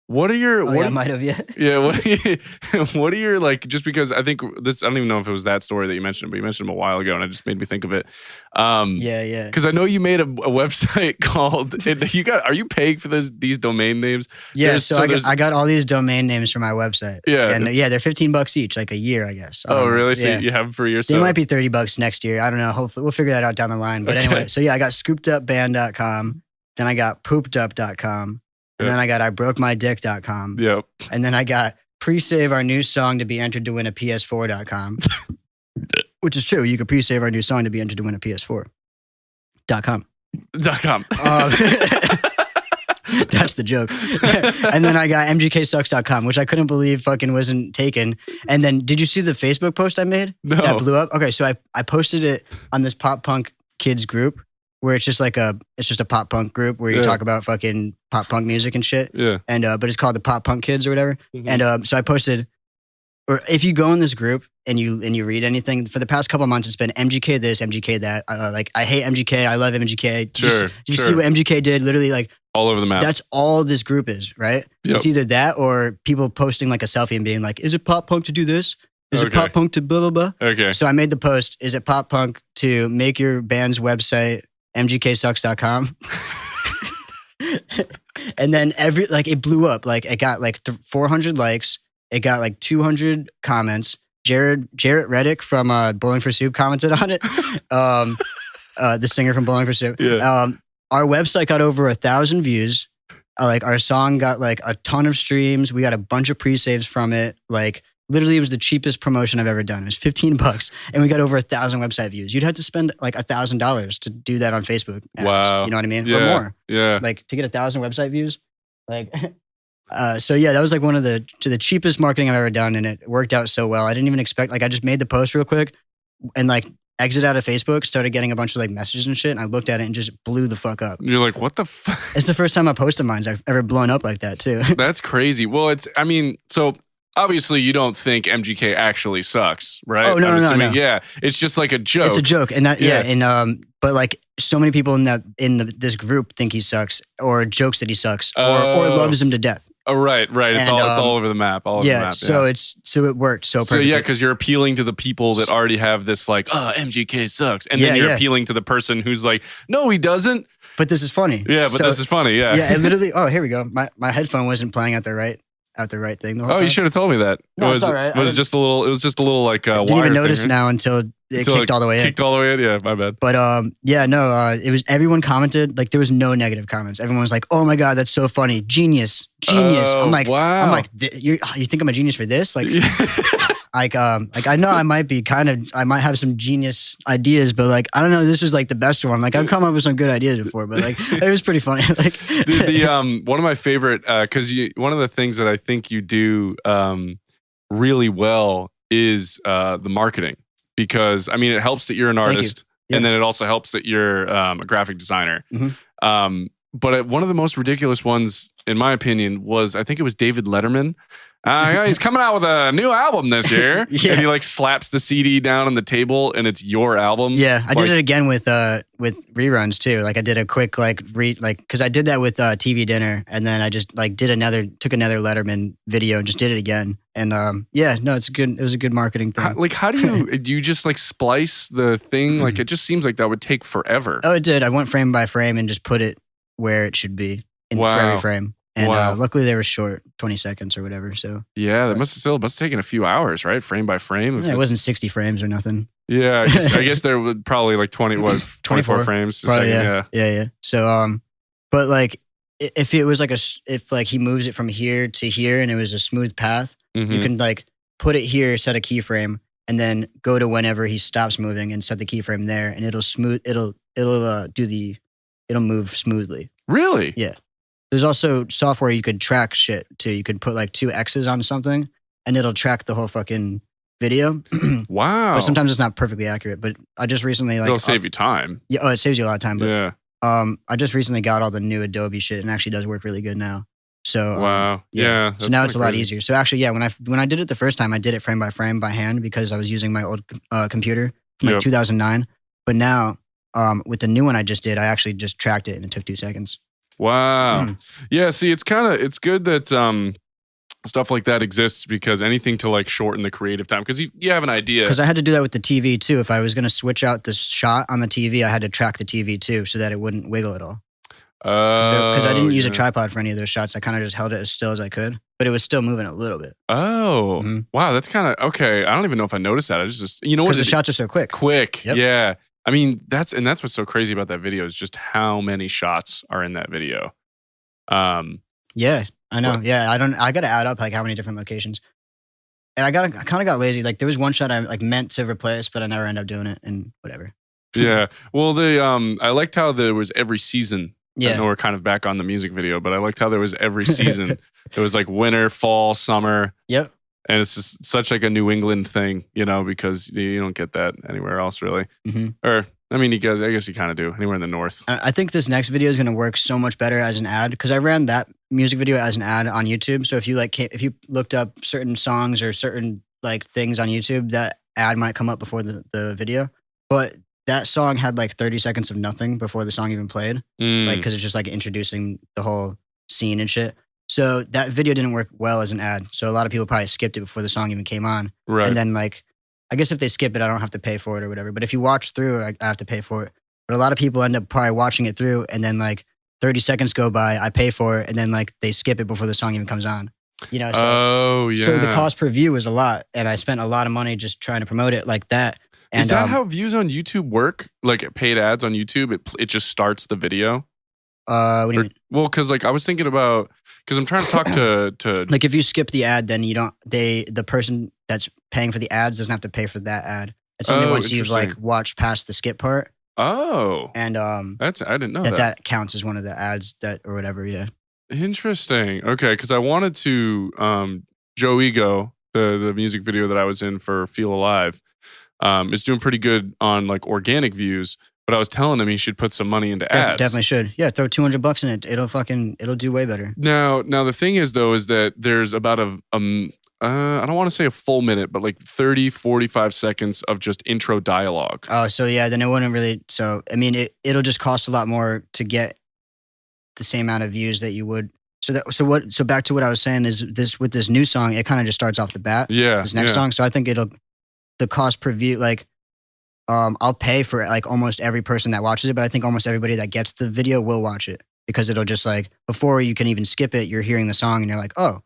What are your? I might have yet. Yeah. What are your like? Just because I think this, I don't even know if it was that story that you mentioned, but you mentioned him a while ago, and it just made me think of it. Yeah. Because I know you made a website called. Are you paying for these domain names? Yeah. I got all these domain names for my website. Yeah. And they're $15 each, like a year, I guess. Oh, really? So you have them for yourself? They might be $30 next year. I don't know. Hopefully, we'll figure that out down the line. But anyway, so yeah, I got scoopedupband.com. Then I got poopedup.com. And then I got IBrokeMyDick.com. Yep. And then I got pre-save our new song to be entered to win a PS4.com. Which is true. You could pre-save our new song to be entered to win a PS4.com. .com. That's the joke. And then I got mgksucks.com, which I couldn't believe fucking wasn't taken. And then did you see the Facebook post I made? No. That blew up? Okay, so I posted it on this pop punk kids group where it's just a pop punk group where you talk about fucking pop punk music and shit. Yeah. And but it's called the Pop Punk Kids or whatever. Mhm. And so I posted, or if you go in this group and you read anything for the past couple of months, it's been MGK this, MGK that. Like I hate MGK, I love MGK. Sure. Did you see what MGK did? Literally, like all over the map. that's all this group is, right? Yep. It's either that or people posting like a selfie and being like, "Is it pop punk to do this? Is it Okay. pop punk to blah blah blah?" Okay. So I made the post. Is it pop punk to make your band's website mgksucks.com? And then it blew up. Like it got like 400 likes. It got like 200 comments. Jarrett Reddick from Bowling for Soup commented on it. The singer from Bowling for Soup. Yeah. Our website got over 1,000 views. Like our song got like a ton of streams. We got a bunch of pre-saves from it. Like literally, it was the cheapest promotion I've ever done. It was $15, and we got over 1,000 website views. You'd have to spend like $1,000 to do that on Facebook ads. Wow. You know what I mean? Yeah. Or more. Yeah. Like to get 1,000 website views. Like, so yeah, that was like one of the cheapest marketing I've ever done, and it worked out so well. I didn't even expect. Like, I just made the post real quick, and like exit out of Facebook, started getting a bunch of like messages and shit, and I looked at it and just blew the fuck up. You're like, what the fuck? It's the first time a post of mine's I've ever blown up like that too. That's crazy. Well, so obviously you don't think MGK actually sucks, right? Oh, no, I'm no, assuming, no. Yeah. It's just like a joke. It's a joke, and that Yeah. and but like so many people in this group think he sucks, or jokes that he sucks, or loves him to death. Oh, right. It's And, all over the map. All over the map. So it worked so perfectly. So yeah, because you're appealing to the people that already have this like, MGK sucks, and then you're appealing to the person who's like, no, he doesn't. But this is funny. Yeah, but this is funny. Yeah. Yeah, and literally. Oh, here we go. My headphone wasn't playing at the right thing the whole time. You should have told me that. No, it's all right. It was just a little like I wire didn't even notice thing, now until it kicked all the way in. Kicked all the way in. Yeah, my bad. But it was everyone commented, like there was no negative comments. Everyone was like, "Oh my god, that's so funny, genius." Oh, I'm like, wow. you think I'm a genius for this? Like, like I know I might have some genius ideas, but like I don't know, this was like the best one. Like I've come up with some good ideas before, but like it was pretty funny. Like, dude, one of my favorite because one of the things that I think you do really well is the marketing. Because I mean, it helps that you're an artist, and then it also helps that you're a graphic designer. Mhm. But one of the most ridiculous ones, in my opinion, was I think it was David Letterman. He's coming out with a new album this year, Yeah. and he like slaps the CD down on the table, and it's your album. Yeah, I did it again with reruns too. Like I did a quick because I did that with TV Dinner, and then I just like took another Letterman video and just did it again. And it's good. It was a good marketing thing. How do you just like splice the thing? Like it just seems like that would take forever. Oh, it did. I went frame by frame and just put it where it should be for every frame. And luckily they were short, 20 seconds or whatever. So yeah, that must have taken a few hours, right? Frame by frame. It wasn't 60 frames or nothing. Yeah, I guess there would probably like 24 frames a probably, second. Yeah. So but like if it was like if like he moves it from here to here and it was a smooth path, Mm-hmm. you can like put it here, set a keyframe, and then go to whenever he stops moving and set the keyframe there, and it'll move smoothly. Really? Yeah. There's also software you could track shit too. You could put like 2 X's on something, and it'll track the whole fucking video. Wow. But sometimes it's not perfectly accurate. But I just recently it'll save you time. Yeah. Oh, it saves you a lot of time. But Yeah. I just recently got all the new Adobe shit, and it actually does work really good now. So Wow. Yeah. So now it's a lot easier. So actually, yeah, when I did it the first time, I did it frame by frame by hand because I was using my old computer from like 2009. But now with the new one I just did, I actually just tracked it and it took 2 seconds. Wow. Yeah. See, it's good that stuff like that exists because anything to like shorten the creative time because you have an idea. Because I had to do that with the TV too. If I was going to switch out the shot on the TV, I had to track the TV too so that it wouldn't wiggle at all. Because I didn't use a tripod for any of those shots. I kind of just held it as still as I could, but it was still moving a little bit. Oh, wow. That's kind of okay. I don't even know if I noticed that. I just you know what? Because the shots are so quick. Yep. Yeah. I mean, that's what's so crazy about that video is just how many shots are in that video. Yeah, I know. Yeah, I got to add up like how many different locations. And I kind of got lazy. Like there was one shot I like meant to replace, but I never ended up doing it, and whatever. Yeah. Well, I liked how there was every season. Yeah. I know we're kind of back on the music video, but I liked how there was every season. It was like winter, fall, summer. Yep. And it's just such like a New England thing, because you don't get that anywhere else really. Mm-hmm. Or, I mean, I guess you kind of do anywhere in the North. I think this next video is going to work so much better as an ad because I ran that music video as an ad on YouTube. So if you looked up certain songs or certain like things on YouTube, that ad might come up before the video. But that song had like 30 seconds of nothing before the song even played. Like, because it's just like introducing the whole scene and shit. So that video didn't work well as an ad. So a lot of people probably skipped it before the song even came on. Right. And then like, I guess if they skip it, I don't have to pay for it or whatever. But if you watch through, I have to pay for it. But a lot of people end up probably watching it through and then like 30 seconds go by, I pay for it, and then like they skip it before the song even comes on. So the cost per view was a lot, and I spent a lot of money just trying to promote it like that. And, is that how views on YouTube work? Like paid ads on YouTube, it just starts the video? What do you mean? Well, because like I was thinking about, because I'm trying to talk to like if you skip the ad, then the person that's paying for the ads doesn't have to pay for that ad. It's only once you've like watched past the skip part. Oh, and I didn't know that counts as one of the ads that or whatever. Yeah, interesting. Okay, because I wanted to Joe Ego, the music video that I was in for Feel Alive, is doing pretty good on like organic views. But I was telling him he should put some money into ads. Definitely should. Yeah, throw $200 in it. It'll do way better. Now the thing is though is that there's about I don't want to say a full minute, but like 30, 45 seconds of just intro dialogue. Oh, so yeah, then it wouldn't really. So I mean, it'll just cost a lot more to get the same amount of views that you would. So back to what I was saying is with this new song, it kind of just starts off the bat. Yeah. This next song, so I think the cost per view like. I'll pay for like almost every person that watches it, but I think almost everybody that gets the video will watch it because it'll just like before you can even skip it, you're hearing the song and you're like, oh,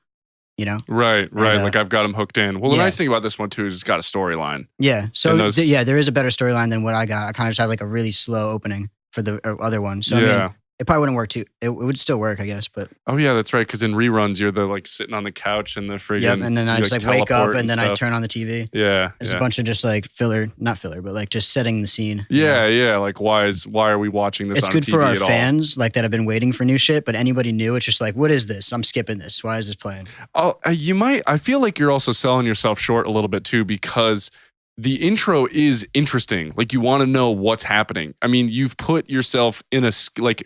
Right. And, like I've got them hooked in. Well, the nice thing about this one too is it's got a storyline. Yeah. So there is a better storyline than what I got. I kind of just have like a really slow opening for the other one. So I mean, it probably wouldn't work too. It would still work, I guess. But oh yeah, that's right. Because in reruns, you're the like sitting on the couch and the friggin'. Yep, and then I just like wake up and then stuff. I turn on the TV. Yeah, it's a bunch of just like not filler, but like just setting the scene. Yeah. Like why are we watching this? It's on good TV for our at fans like that have been waiting for new shit. But anybody new, it's just like, what is this? I'm skipping this. Why is this playing? Oh, I feel like you're also selling yourself short a little bit too because. The intro is interesting. Like you want to know what's happening. I mean, you've put yourself in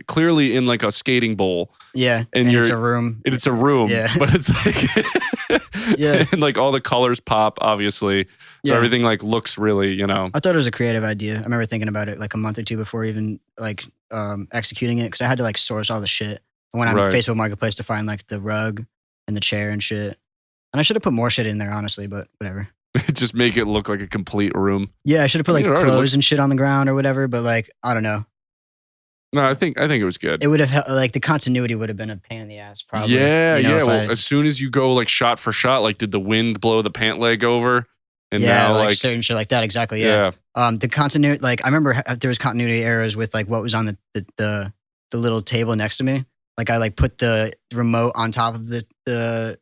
clearly in like a skating bowl. Yeah, and it's a room. It's a room. Yeah, but it's like yeah, and like all the colors pop, obviously. So everything like looks really, I thought it was a creative idea. I remember thinking about it like a month or two before even like executing it because I had to like source all the shit. I went on Facebook Marketplace to find like the rug and the chair and shit. And I should have put more shit in there, honestly, but whatever. Just make it look like a complete room. Yeah, I should have put like clothes and shit on the ground or whatever, but like, I don't know. No, I think it was good. It would have like the continuity would have been a pain in the ass, probably. Yeah. Well, as soon as you go like shot for shot, like did the wind blow the pant leg over? And now like certain shit like that, exactly. Yeah. The continuity, like I remember there was continuity errors with like what was on the little table next to me. Like I like put the remote on top of the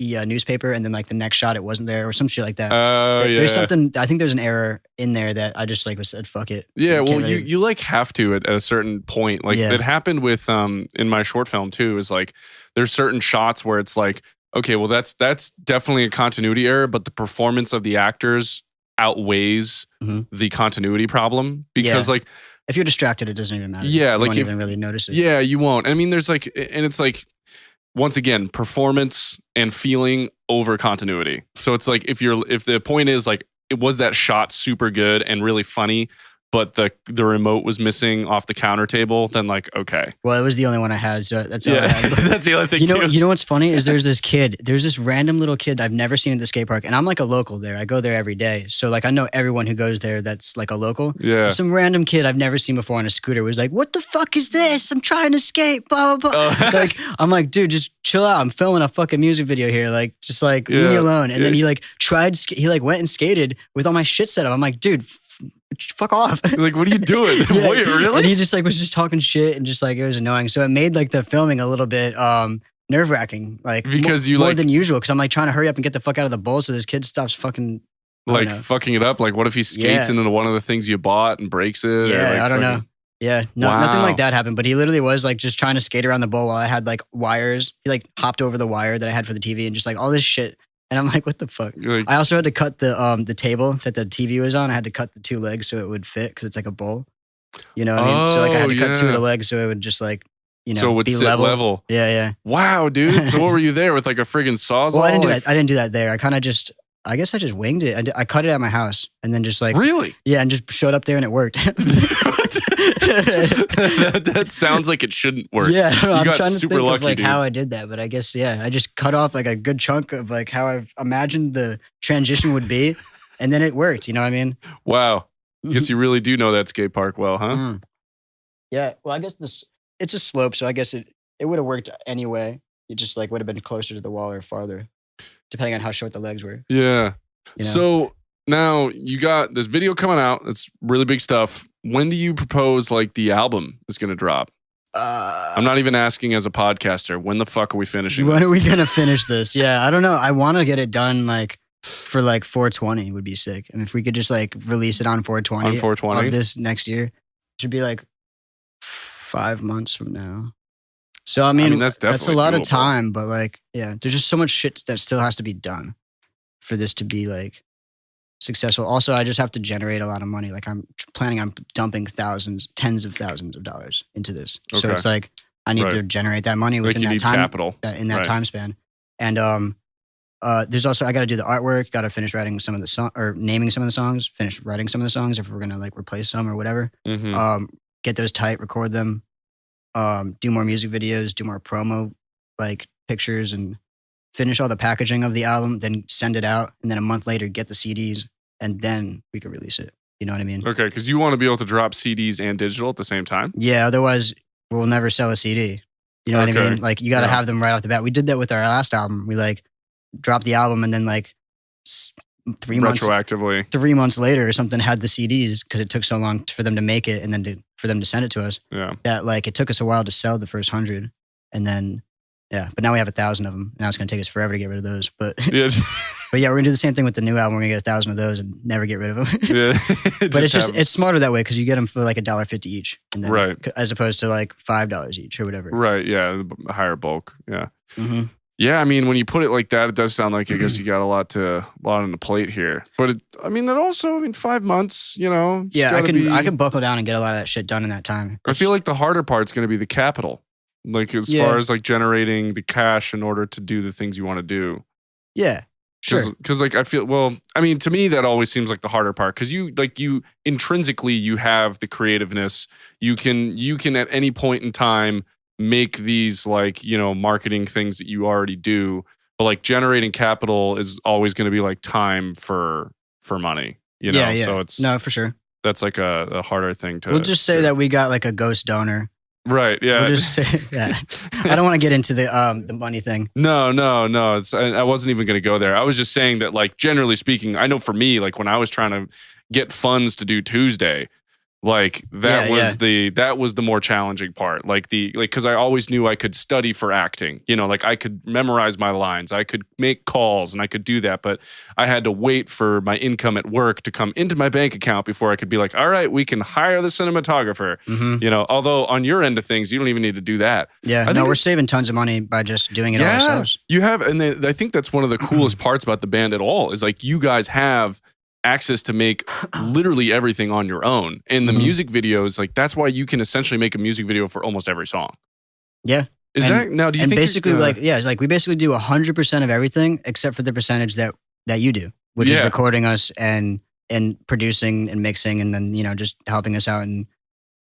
newspaper, and then like the next shot it wasn't there or some shit like that. There's something. I think there's an error in there that I just like said fuck it. Yeah, well, you like have to at a certain point. Like it happened with in my short film too. Is like there's certain shots where it's like okay, well that's definitely a continuity error, but the performance of the actors outweighs the continuity problem because like. If you're distracted, it doesn't even matter. Yeah, you like won't even really notice it. Yeah, you won't. I mean, there's like, and it's like. Once again, performance and feeling over continuity. So it's like if the point is like it was that shot super good and really funny, but the remote was missing off the counter table, then like okay. Well, it was the only one I had, so that's all I had. That's the other thing. You know what's funny is there's this random little kid I've never seen at the skate park, and I'm like a local there. I go there every day, so like I know everyone who goes there. That's like a local. Yeah. Some random kid I've never seen before on a scooter was like, "What the fuck is this? I'm trying to skate." Blah blah blah. Like I'm like, dude, just chill out. I'm filming a fucking music video here. Like just like leave me alone. And then he like he like went and skated with all my shit set up. I'm like, dude. Fuck off. Like, what are you doing? Wait, really? And he just like was just talking shit and just like it was annoying. So it made like the filming a little bit nerve-wracking. Like because more than usual. Because I'm like trying to hurry up and get the fuck out of the bowl so this kid stops fucking like fucking it up. Like what if he skates into one of the things you bought and breaks it? Yeah, or like I don't know. Yeah, nothing like that happened. But he literally was like just trying to skate around the bowl while I had like wires. He like hopped over the wire that I had for the TV and just like all this shit. And I'm like, what the fuck? I also had to cut the table that the TV was on. I had to cut the 2 legs so it would fit because it's like a bowl. You know what I mean? So like I had to cut 2 of the legs so it would just like, so it would be sit level. Yeah. Wow, dude. So what were you there with like a friggin' sawzall? Well, I didn't do that. I didn't do that there. I guess I just winged it. I cut it at my house and then just like really, yeah, and just showed up there and it worked. that sounds like it shouldn't work. Yeah, I'm got trying to super think lucky, of like dude. how I did that, but I guess I just cut off like a good chunk of like how I've imagined the transition would be, and then it worked. You know what I mean? Wow. I guess you really do know that skate park well, huh? Mm. Yeah. Well, I guess it's a slope, so I guess it would have worked anyway. It just like would have been closer to the wall or farther, depending on how short the legs were. Yeah. You know? So now you got this video coming out. It's really big stuff. When do you propose like the album is going to drop? I'm not even asking as a podcaster. When the fuck are we finishing When this? are we going to finish this? Yeah, I don't know. I want to get it done like for like 420 would be sick. And if we could just like release it on 420, On 420? of this next year, it should be like 5 months from now. So I mean that's a lot of doable. time, but like, yeah, there's just so much shit that still has to be done for this to be like successful. Also, I just have to generate a lot of money. Like I'm planning on dumping tens of thousands of dollars into this. So Okay. it's like I need to generate that money Like within you that need time, capital. in that Right. time span. And there's also I got to do the artwork. Got to finish writing some of the song or naming some of the songs. Finish writing some of the songs if we're gonna like replace some or whatever. Mhm. Get those tight, record them. Do more music videos, do more promo like pictures, and finish all the packaging of the album. Then send it out, and then a month later get the CDs, and then we could release it. You know what I mean? Okay, because you want to be able to drop CDs and digital at the same time. Yeah. Otherwise, we'll never sell a CD. You know what I Okay. mean? Like you got to Yeah. have them right off the bat. We did that with our last album. We like dropped the album, and then like 3 months. Retroactively. 3 months later or something had the CDs because it took so long for them to make it and then for them to send it to us Yeah. that like it took us a while to sell the first 100 and then but now we have 1,000 of them. Now it's gonna take us forever to get rid of those. But Yes. but yeah, we're gonna do the same thing with the new album. We're gonna get 1,000 of those and never get rid of them. Yeah. But it's smarter that way because you get them for like $1.50 each, and then, Right. as opposed to like $5 each or whatever. Right. Yeah. A higher bulk. Yeah. Mm-hmm. Yeah, I mean, when you put it like that, it does sound like I guess you got a lot on the plate here. But it 5 months, you know. it's Yeah, gotta I can buckle down and get a lot of that shit done in that time. I feel like the harder part's going to be the capital, like as far as like generating the cash in order to do the things you want to do. Yeah, sure. Because like I feel, well, I mean, to me that always seems like the harder part because you intrinsically you have the creativeness. You can at any point in time make these like, marketing things that you already do, but like generating capital is always going to be like time for money, Yeah. So it's no, for sure. that's like a harder thing to. We'll just say that we got like a ghost donor. Right. Yeah. We'll just say that. I don't want to get into the money thing. No. I wasn't even going to go there. I was just saying that, like, generally speaking, I know for me, like when I was trying to get funds to do Tuesday, like that was the more challenging part. Because I always knew I could study for acting. Like I could memorize my lines, I could make calls, and I could do that. But I had to wait for my income at work to come into my bank account before I could be like, all right, we can hire the cinematographer. Mm-hmm. Although on your end of things, you don't even need to do that. Yeah, we're saving tons of money by just doing it all ourselves. You have, and I think that's one of the coolest parts about the band at all is like you guys have access to make literally everything on your own. And the music videos, like that's why you can essentially make a music video for almost every song. Yeah. Do you think basically we basically do 100% of everything except for the percentage that you do, which is recording us and producing and mixing, and then, just helping us out and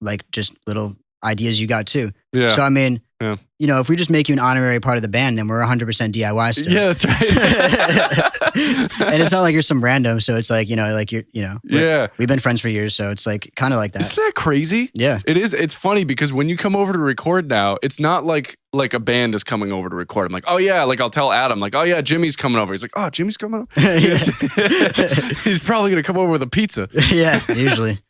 like just little ideas you got too. Yeah. So I mean, if we just make you an honorary part of the band, then we're 100% DIY still. Yeah, that's right. And it's not like you're some random, so it's like, we've been friends for years, so it's like kind of like that. Isn't that crazy? Yeah. It is. It's funny because when you come over to record now, it's not like a band is coming over to record. I'm like, oh yeah, like I'll tell Adam, like, oh yeah, Jimmy's coming over. He's like, oh, Jimmy's coming over? He's probably going to come over with a pizza. Yeah, usually.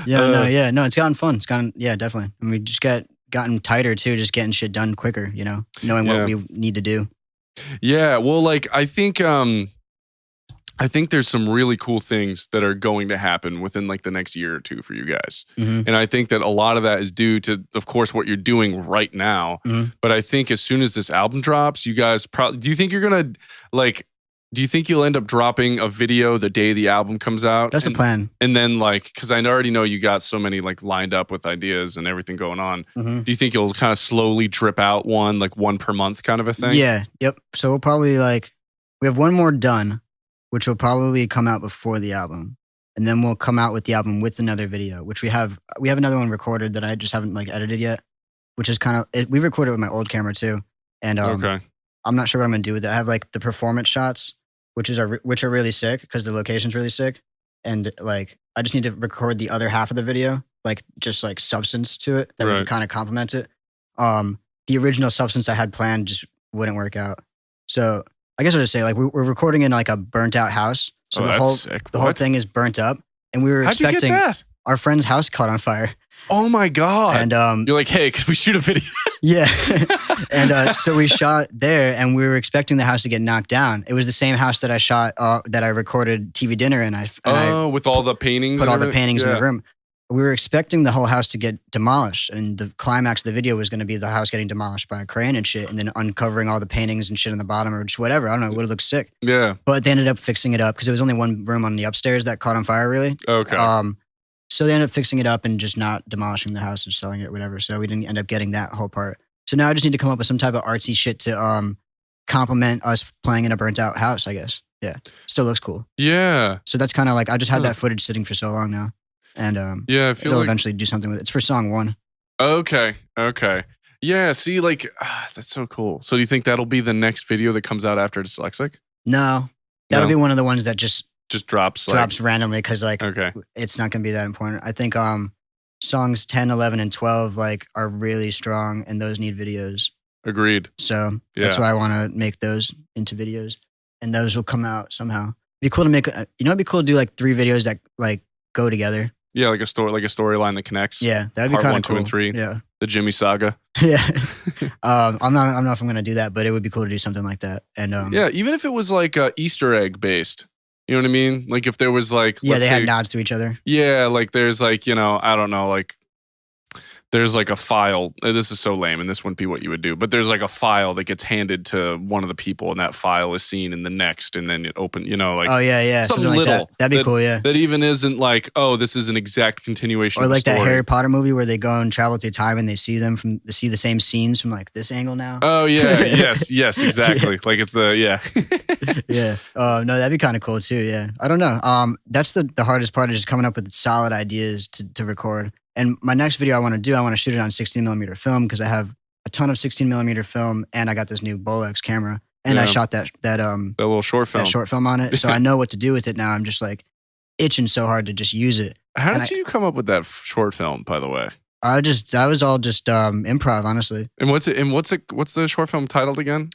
No, it's gotten fun. It's gotten, definitely. And we just got gotten tighter too, just getting shit done quicker, you know, knowing what we need to do. Yeah, well, like I think there's some really cool things that are going to happen within like the next year or two for you guys. And I think that a lot of that is due to, of course, what you're doing right now. But I think as soon as this album drops, you guys probably, do you think you'll end up dropping a video the day the album comes out? That's the plan. And then like, because I already know you got so many like lined up with ideas and everything going on. Do you think you'll kind of slowly drip out one per month kind of a thing? Yeah. Yep. So we'll probably we have one more done, which will probably come out before the album. And then we'll come out with the album with another video, which we have another one recorded that I just haven't like edited yet, which is kind of, we recorded with my old camera too. And I'm not sure what I'm going to do with it. I have like the performance shots, which are really sick because the location's really sick. And like, I just need to record the other half of the video, like just like substance to it that would kind of complement it. The original substance I had planned just wouldn't work out. So I guess I'll just say like we're recording in like a burnt out house. So the whole thing is burnt up. And we were expecting our friend's house caught on fire. Oh my God. And you're like, hey, could we shoot a video? Yeah. And so we shot there and we were expecting the house to get knocked down. It was the same house that I shot, that I recorded TV dinner in. With all the paintings? Put all the paintings in the room. We were expecting the whole house to get demolished. And the climax of the video was going to be the house getting demolished by a crane and shit. And then uncovering all the paintings and shit on the bottom or just whatever. I don't know. It would have looked sick. Yeah. But they ended up fixing it up because there was only one room on the upstairs that caught on fire really. Okay. So they ended up fixing it up and just not demolishing the house and selling it or whatever. So we didn't end up getting that whole part. So now I just need to come up with some type of artsy shit to complement us playing in a burnt out house, I guess. Yeah. Still looks cool. Yeah. So that's kind of like, I just had that footage sitting for so long now. And I feel it'll eventually do something with it. It's for song 1. Okay. Yeah, see, like, that's so cool. So do you think that'll be the next video that comes out after Dyslexic? No. That'll be one of the ones that just drops randomly because like it's not going to be that important. I think songs 10, 11, and 12 like are really strong and those need videos. Agreed. So that's why I want to make those into videos and those will come out somehow. It'd be cool to make, it'd be cool to do like 3 videos that like go together. Yeah, like a storyline that connects. Yeah, that'd be kind of cool. 1, 2, and 3. Yeah, the Jimmy saga. Yeah, I'm not if I'm gonna do that, but it would be cool to do something like that. And yeah, even if it was like Easter egg based, you know what I mean? Like if there was like they had nods to each other. Yeah, like there's like I don't know, like there's like a file. This is so lame, and this wouldn't be what you would do. But there's like a file that gets handed to one of the people, and that file is seen in the next, and then it open. Like oh yeah, something like little. That'd be cool. Yeah, that even isn't like this is an exact continuation. Or like of the story. That Harry Potter movie where they go and travel through time, and they see the same scenes from like this angle now. Oh yeah, yes, exactly. Like it's yeah. No, that'd be kind of cool too. Yeah, I don't know. That's the hardest part is just coming up with solid ideas to record. And my next video I want to shoot it on 16mm film because I have a ton of 16mm film and I got this new Bolex camera and I shot that little short film. That short film on it. So I know what to do with it now. I'm just like itching so hard to just use it. How did you come up with that short film, by the way? That was all just improv, honestly. And what's the short film titled again?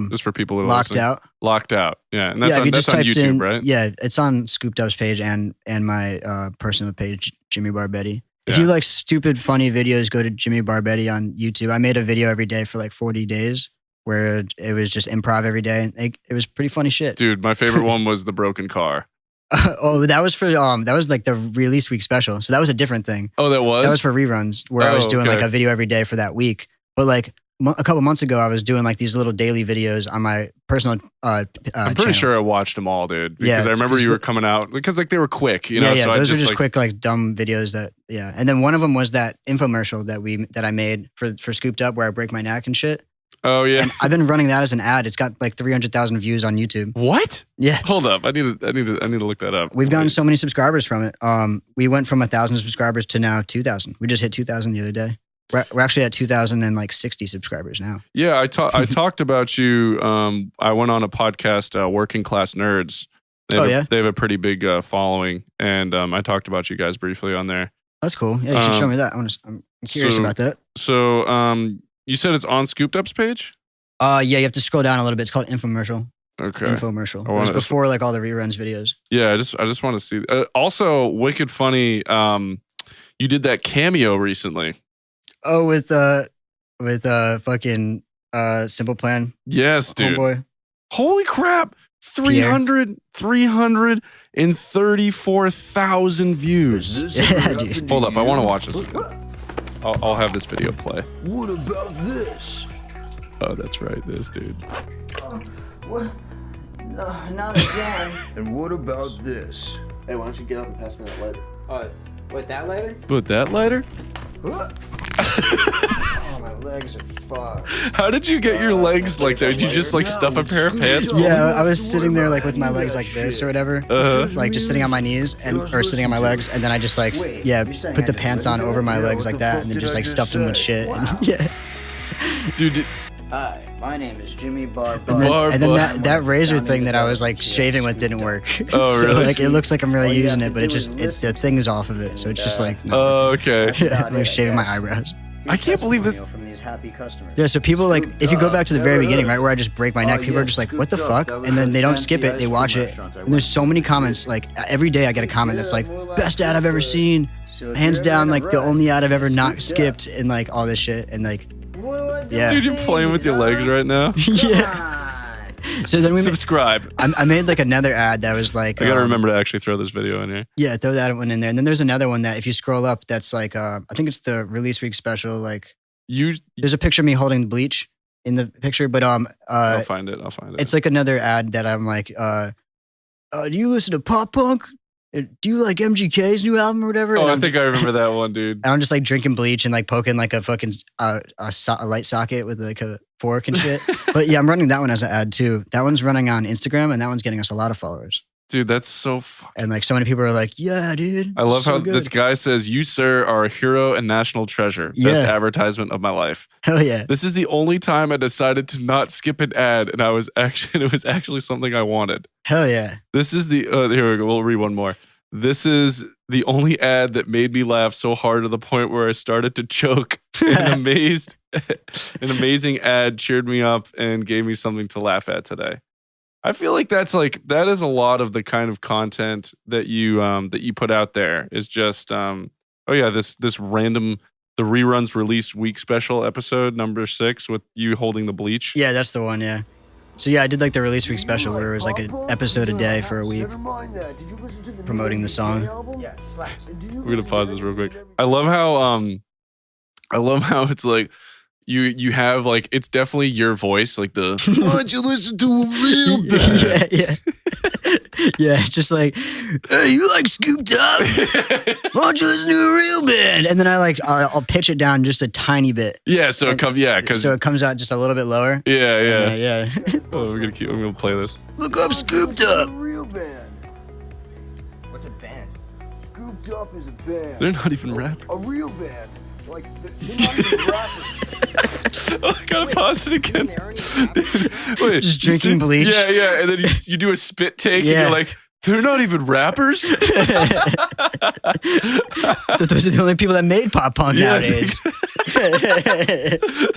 Just for people who are Locked Out. Locked Out. Yeah, and that's on YouTube, right? Yeah, it's on Scooped Up's page and my personal page, Jimmy Barbetti. If you like stupid, funny videos, go to Jimmy Barbetti on YouTube. I made a video every day for like 40 days where it was just improv every day. It was pretty funny shit. Dude, my favorite one was the broken car. That was for that was like the release week special. So that was a different thing. Oh, that was? That was for reruns where I was doing like a video every day for that week. But like a couple months ago, I was doing like these little daily videos on my personal I'm pretty channel. sure I watched them all, dude. Because I remember you were coming out because like they were quick, Yeah, so those were just quick, like dumb videos that. And then one of them was that infomercial that I made for Scooped Up where I break my neck and shit. Oh yeah, and I've been running that as an ad. It's got like 300,000 views on YouTube. What? Yeah. Hold up, I need to look that up. We've gotten so many subscribers from it. We went from 1,000 subscribers to now 2,000. We just hit 2,000 the other day. We're actually at 2,060 subscribers now. Yeah, I talked about you. I went on a podcast, Working Class Nerds. They have a pretty big following, and I talked about you guys briefly on there. That's cool. Yeah, you should show me that. I'm curious about that. So, you said it's on Scooped Up's page? Yeah, you have to scroll down a little bit. It's called Infomercial. Okay. Infomercial. It was before like all the reruns videos. Yeah, I just want to see. Also, wicked funny. You did that cameo recently. Oh, with fucking Simple Plan. Yes, dude. Homeboy. Holy crap. 334,000 views. Yeah, dude. Hold up, I want to watch this again. I'll have this video play. What about this? Oh, that's right, this dude. What? No, not again. And what about this? Hey, why don't you get up and pass me that lighter? Wait, that lighter? With that lighter? Oh, my legs are fucked. How did you get your legs like that? Did you just like stuff a pair of pants? Yeah, I was sitting there like with my legs like this or whatever, Uh-huh. like just sitting on my knees or sitting on my legs, and then I just like put the pants on over my legs like that, and then just like stuffed them with shit. And, yeah. Dude, Hi, my name is Jimmy Barbetti. Barbetti. And then that razor thing that I was like shaving with didn't work. Oh, So really? like it looks like I'm really using it, but the thing is off of it, so it's just like oh, okay. I'm like shaving my eyebrows. I can't believe it. Yeah, so people like, if you go back to the very beginning, right, where I just break my neck, people are just like, what the fuck? And then they don't skip it, they watch it. And there's so many comments, like every day I get a comment that's like, best ad I've ever seen. Hands down, like the only ad I've ever not skipped, and like all this shit. And like, yeah. Dude, you're playing with your legs right now. Yeah. So then we Subscribe. I made like another ad that was like, I gotta remember to actually throw this video in here. yeah, throw that one in there. And then there's another one that if you scroll up, that's like, I think it's the release week special. Like, there's a picture of me holding bleach in the picture, but I'll find it. it's like another ad that I'm like, do you listen to pop punk? Do you like MGK's new album or whatever? Oh, And I think I remember that one, dude. I'm just like drinking bleach and like poking like a fucking a light socket with like a fork and shit. But yeah, I'm running that one as an ad too. That one's running on Instagram, and that one's getting us a lot of followers. Dude, that's so fucking. And like so many people are like, yeah, dude. I love so how good. this guy says, "You, sir, are a hero and national treasure. Best Yeah. advertisement of my life." Hell yeah. This is the only time I decided to not skip an ad, and it was actually something I wanted. Hell yeah. This is the here we go. We'll read one more. This is the only ad that made me laugh so hard to the point where I started to choke. An amazing ad cheered me up and gave me something to laugh at today. I feel like that is a lot of the kind of content that you put out there is just this random the reruns release week special episode number 6 with you holding the bleach. Yeah, that's the one, yeah. So yeah, I did like the release week special where it was like an episode a day for a week promoting the song. Yeah, it slaps. We're gonna pause this real quick. I love how it's like you have like it's definitely your voice, like the why don't you listen to a real band? Yeah. Yeah, it's just like, hey, you like Scooped Up? Why don't you listen to a real band? And then I'll pitch it down just a tiny bit. Yeah, so it comes so it comes out just a little bit lower. yeah. Yeah. Oh, I'm gonna play this. Look up Scooped Up. Real band. What's a band? Scooped Up is a band. They're not even rappers. A real band. Like, they're not even rappers. Oh, I gotta pause it again. They aren't even rappers. Wait, Just drinking bleach. Yeah, and then you do a spit take, Yeah. and you're like, they're not even rappers. Those are the only people that made pop punk Yeah. nowadays.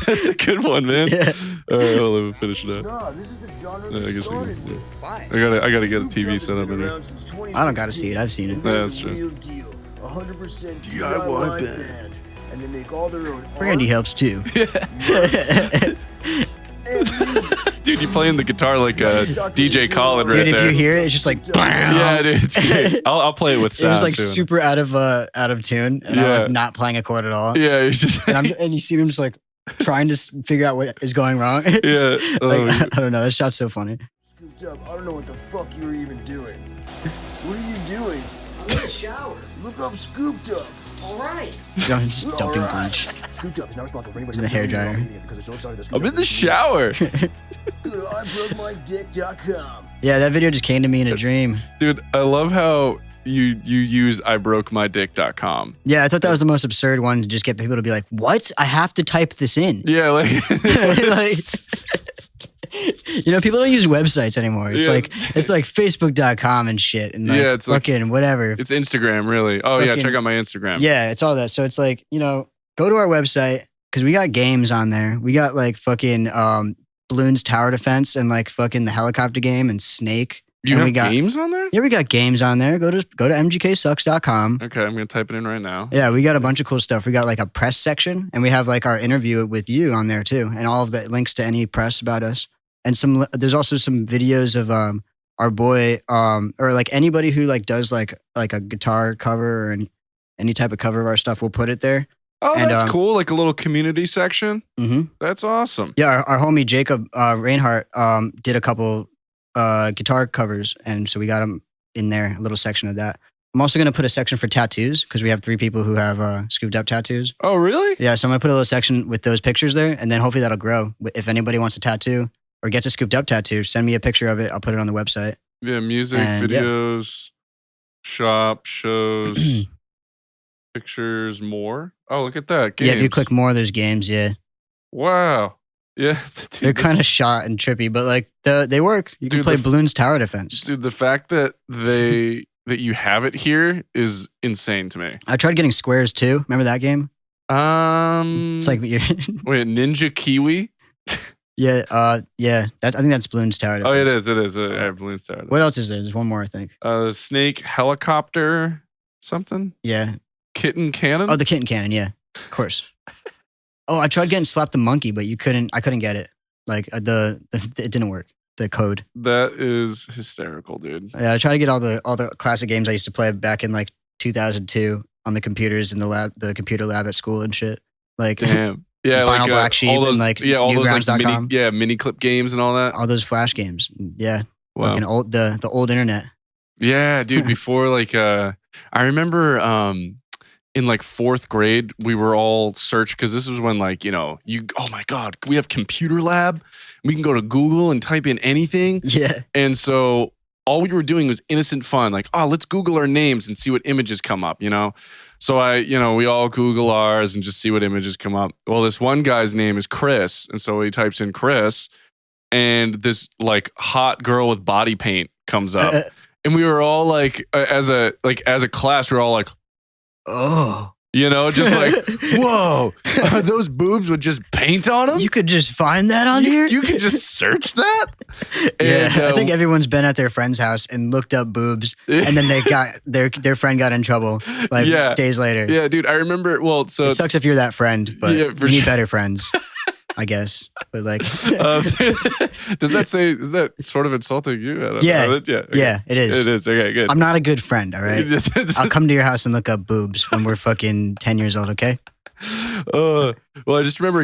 That's a good one, man. Yeah. All right, hold on, we'll finish it up. Nah, this is the genre I that guess started yeah. Why? I gotta get a TV set up in here. I don't gotta see it. I've seen it. Yeah, that's true. Real deal. 100% DIY DIY band. band. And they make all their own Brandy art helps too. and music. Dude, you're playing the guitar like DJ Colin right Dude, if there. you hear it, it's just like, bam. Yeah, dude, it's great. I'll play it with It sound was like too. super out of tune, and I'm Yeah. like not playing a chord at all. Yeah, it's just And you see him just like trying to figure out what is going wrong. yeah. Oh, Like, I don't know. That shot's so funny. Scooped Up. I don't know what the fuck you were even doing. What are you doing? I'm in the shower. Look up Scooped Up. All right. He's going just dumping Alright. bleach. Scooped Up is not responsible for anybody. In the hairdryer. I'm in the shower. Go to IBrokeMyDick.com. Yeah, that video just came to me in a dream. Dude, I love how you use IBrokeMyDick.com. Yeah, I thought that was the most absurd one to just get people to be like, "What? I have to type this in." Yeah, like, You know, people don't use websites anymore. It's Yeah. like Facebook.com and shit, and like, Yeah, it's like- fucking whatever. it's Instagram, really. Oh yeah, Fucking- check out my Instagram. Yeah, it's all that. So it's like, you know, go to our website because we got games on there. We got like fucking Bloons Tower Defense and like fucking the helicopter game and Snake You And have we got- games on there? Yeah, we got games on there. Go to mgksucks.com. Okay, I'm gonna type it in right now. Yeah, we got a bunch of cool stuff. We got like a press section, and we have like our interview with you on there too, and all of the links to any press about us. And there's also some videos of our boy or like anybody who like does like a guitar cover or any type of cover of our stuff. We'll put it there. Oh, And, that's cool. Like a little community section. Mm-hmm. That's awesome. Yeah, our homie Jacob Reinhardt did a couple guitar covers, and so we got him in there, a little section of that. I'm also going to put a section for tattoos because we have 3 people who have scooped up tattoos. Oh, really? Yeah, so I'm going to put a little section with those pictures there, and then hopefully that'll grow. If anybody wants a tattoo or gets a scooped up tattoo, send me a picture of it. I'll put it on the website. Yeah, music, And, videos, shop, shows, pictures, more. Oh, look at that. Games. Yeah, if you click more, there's games, yeah. Wow. Yeah. Dude, They're kind of shot and trippy, but like they work. You can Dude, play Balloons Tower Defense. Dude, the fact that that you have it here is insane to me. I tried getting Squares too. Remember that game? It's like you're wait, Ninja Kiwi? yeah. I think that's Balloons Tower Defense. Oh, it is. I have Balloons Tower. What else is there? There's one more, I think. Snake helicopter something? Yeah. Kitten cannon? Oh, the kitten cannon. Yeah, of course. Oh, I tried getting Slap the Monkey, but I couldn't get it. Like it didn't work. The code. That is hysterical, dude. Yeah, I tried to get all the classic games I used to play back in like 2002 on the computers in the computer lab at school and shit. Like Damn. Yeah, Vinyl like Black Sheep all those, and like all those like Newgrounds.com. mini clip games and all that. All those Flash games. Yeah. Wow. Fucking the old internet. Yeah, dude. Before like I remember in like 4th grade, we were all search because this was when like, oh my God, we have computer lab. We can go to Google and type in anything. Yeah. And so all we were doing was innocent fun. Like, oh, let's Google our names and see what images come up, So we all Google ours and just see what images come up. Well, this one guy's name is Chris. And so he types in Chris and this like hot girl with body paint comes up. And we were all like, as a class, we were all like, Oh. Just like, whoa, are those boobs with just paint on them? You could just find that on here? You could just search that? Yeah, And, I think everyone's been at their friend's house and looked up boobs, and then they got their friend got in trouble like days later. Yeah, dude, I remember. Well, so It sucks if you're that friend, but Yeah, you for need sure. better friends, I guess. But like, is that sort of insulting you? I don't Yeah. know. Okay. yeah, it is. It is. Okay, good. I'm not a good friend, all right? I'll come to your house and look up boobs when we're fucking 10 years old, okay? Well, I just remember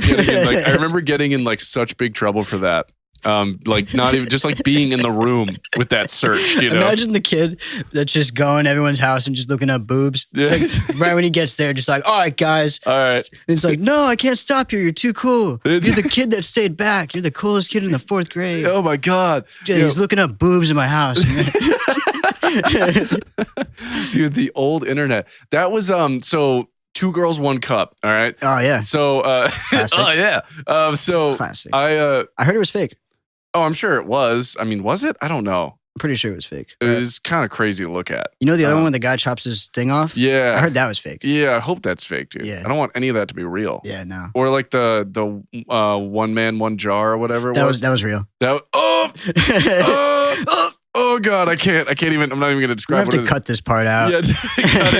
getting in like such big trouble for that. Like not even just like being in the room with that search, Imagine the kid that's just going to everyone's house and just looking up boobs. Yeah. Like, right when he gets there, just like, all right, guys. All right. And it's like, no, I can't stop you. You're too cool. You're the kid that stayed back. You're the coolest kid in the 4th grade. Oh my God. He's looking up boobs in my house. Dude, the old internet. That was so 2 Girls, 1 Cup. All right. Oh, yeah. So Classic. oh yeah. So Classic. I heard it was fake. oh, I'm sure it was. I mean, was it? I don't know. I'm pretty sure it was fake. It was kind of crazy to look at. You know the other one when the guy chops his thing off? Yeah. I heard that was fake. Yeah, I hope that's fake, dude. Yeah. I don't want any of that to be real. Yeah, no. Or like the one man, one jar or whatever it was. That was real. Oh God, I can't even. I'm not even gonna We describe. have to cut this part out. Yeah,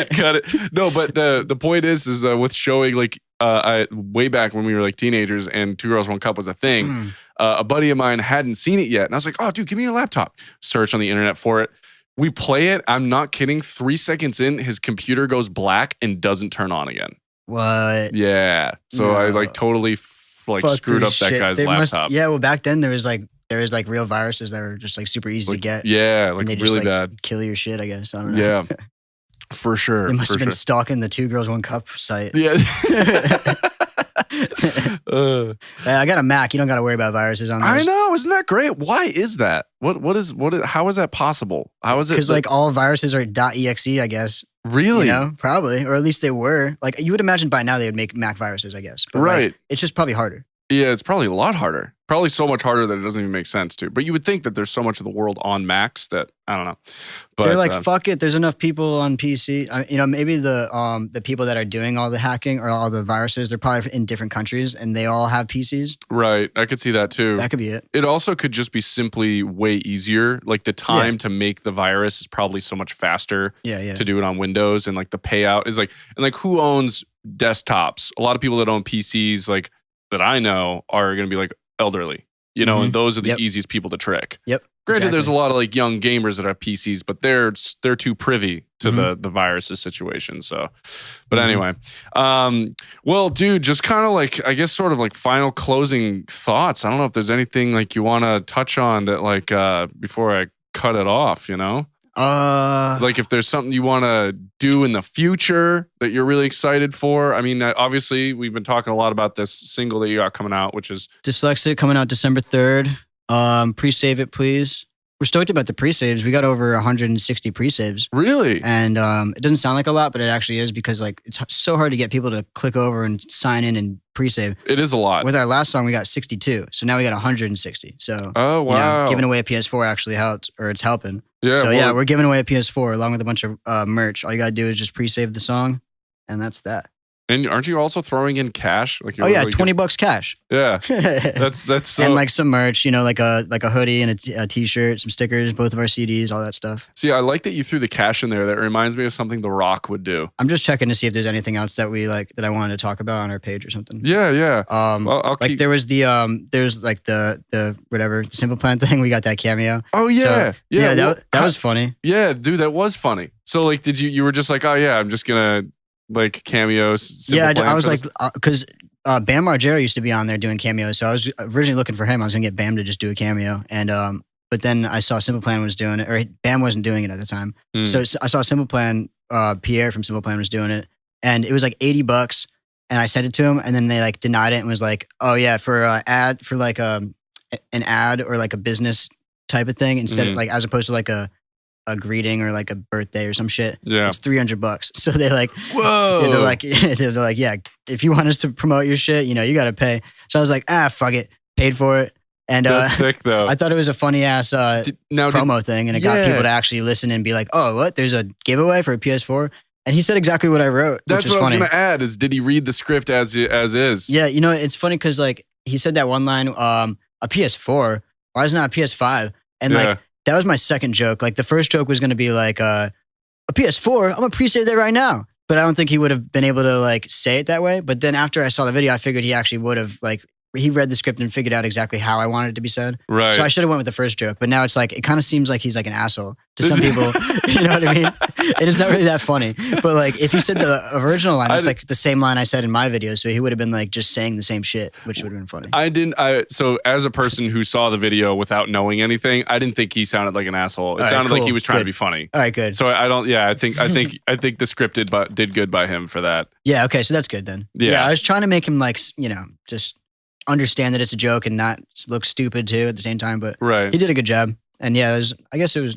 cut it. No, but the point is with showing like way back when we were like teenagers and 2 Girls, 1 Cup was a thing. A buddy of mine hadn't seen it yet, and I was like, "Oh, dude, give me your laptop." Search on the internet for it. We play it. I'm not kidding. 3 seconds in, his computer goes black and doesn't turn on again. What? Yeah. So I like totally Fuck screwed up this that shit. guy's They laptop. well, back then there was like real viruses that were just like super easy to get. Yeah, like and they really just, bad. Kill your shit, I guess. I don't know. Yeah, for sure. They must for have been sure. stalking the 2 Girls, 1 Cup site. Yeah. I got a Mac. You don't got to worry about viruses on this. I know, isn't that great? Why is that? How is that possible? How is it? Because like all viruses are .exe, I guess. Really? You know, probably, or at least they were. Like you would imagine by now they would make Mac viruses, I guess. But Right. Like, it's just probably harder. Yeah, it's probably a lot harder. Probably so much harder that it doesn't even make sense to. But you would think that there's so much of the world on Macs that I don't know. But They're like, fuck it. There's enough people on PC. Maybe the people that are doing all the hacking or all the viruses, they're probably in different countries and they all have PCs. right, I could see that too. That could be it. It also could just be simply way easier. Like the time to make the virus is probably so much faster Yeah. to do it on Windows, and like the payout is like, and like who owns desktops? A lot of people that own PCs, like that I know, are going to be like elderly, and those are the easiest people to trick. Yep. Granted, there's a lot of like young gamers that have PCs, but they're too privy to the viruses situation. So, but anyway, well, dude, just kind of like, I guess sort of like final closing thoughts. I don't know if there's anything like you want to touch on that like before I cut it off, like if there's something you want to do in the future that you're really excited for. I mean, obviously we've been talking a lot about this single that you got coming out, which is Dyslexic, coming out December 3rd. Pre-save it, please. We're stoked about the pre-saves. We got over 160 pre-saves. Really? And it doesn't sound like a lot, but it actually is, because like it's so hard to get people to click over and sign in and pre-save. It is a lot. With our last song, we got 62. So now we got 160. So oh, wow. Giving away a PS4 actually helped, or it's helping. Yeah. So we're giving away a PS4 along with a bunch of merch. All you got to do is just pre-save the song, and that's that. And aren't you also throwing in cash? Like $20 cash. Yeah, that's so. And like some merch, like a hoodie and a t-shirt, some stickers, both of our CDs, all that stuff. See, I like that you threw the cash in there. That reminds me of something The Rock would do. I'm just checking to see if there's anything else that we like that I wanted to talk about on our page or something. Yeah. I'll keep. There was there's like the whatever, the Simple Plan thing. We got that cameo. Oh yeah, so, that was funny. Yeah, dude, that was funny. So like, did you were just like, oh yeah, I'm just gonna. Like cameos. I was like, because Bam Margera used to be on there doing cameos, so I was originally looking for him. I was gonna get Bam to just do a cameo, and but then I saw Simple Plan was doing it, or Bam wasn't doing it at the time. So I saw Simple Plan, Pierre from Simple Plan was doing it, and it was like $80, and I sent it to him, and then they like denied it and was like, oh yeah, for ad for like an ad or like a business type of thing instead of like, as opposed to like a greeting or like a birthday or some shit. Yeah, it's $300. So they like, whoa. They're like, yeah, if you want us to promote your shit, you got to pay. So I was like, fuck it, paid for it. And that's sick though. I thought it was a funny ass promo thing, and it got people to actually listen and be like, oh, what? There's a giveaway for a PS4. And he said exactly what I wrote. That's which is what funny. I was gonna add. Is did he read the script as is? Yeah, it's funny because like he said that one line, a PS4. Why isn't it a PS5? And like. That was my second joke. Like the first joke was going to be like a PS4. I'm gonna pre-save that right now. But I don't think he would have been able to like say it that way. But then after I saw the video, I figured he actually would have like he read the script and figured out exactly how I wanted it to be said. Right. So I should have went with the first joke. But now it's like it kind of seems like he's like an asshole to some people. You know what I mean? And it's not really that funny. But like if he said the original line, it's like the same line I said in my video. So he would have been like just saying the same shit, which would have been funny. So as a person who saw the video without knowing anything, I didn't think he sounded like an asshole. It sounded like he was trying to be funny. All right, good. So I think the script did good by him for that. Yeah. Okay. So that's good then. Yeah. I was trying to make him like, just understand that it's a joke and not look stupid too at the same time. But he did a good job. And yeah, I guess it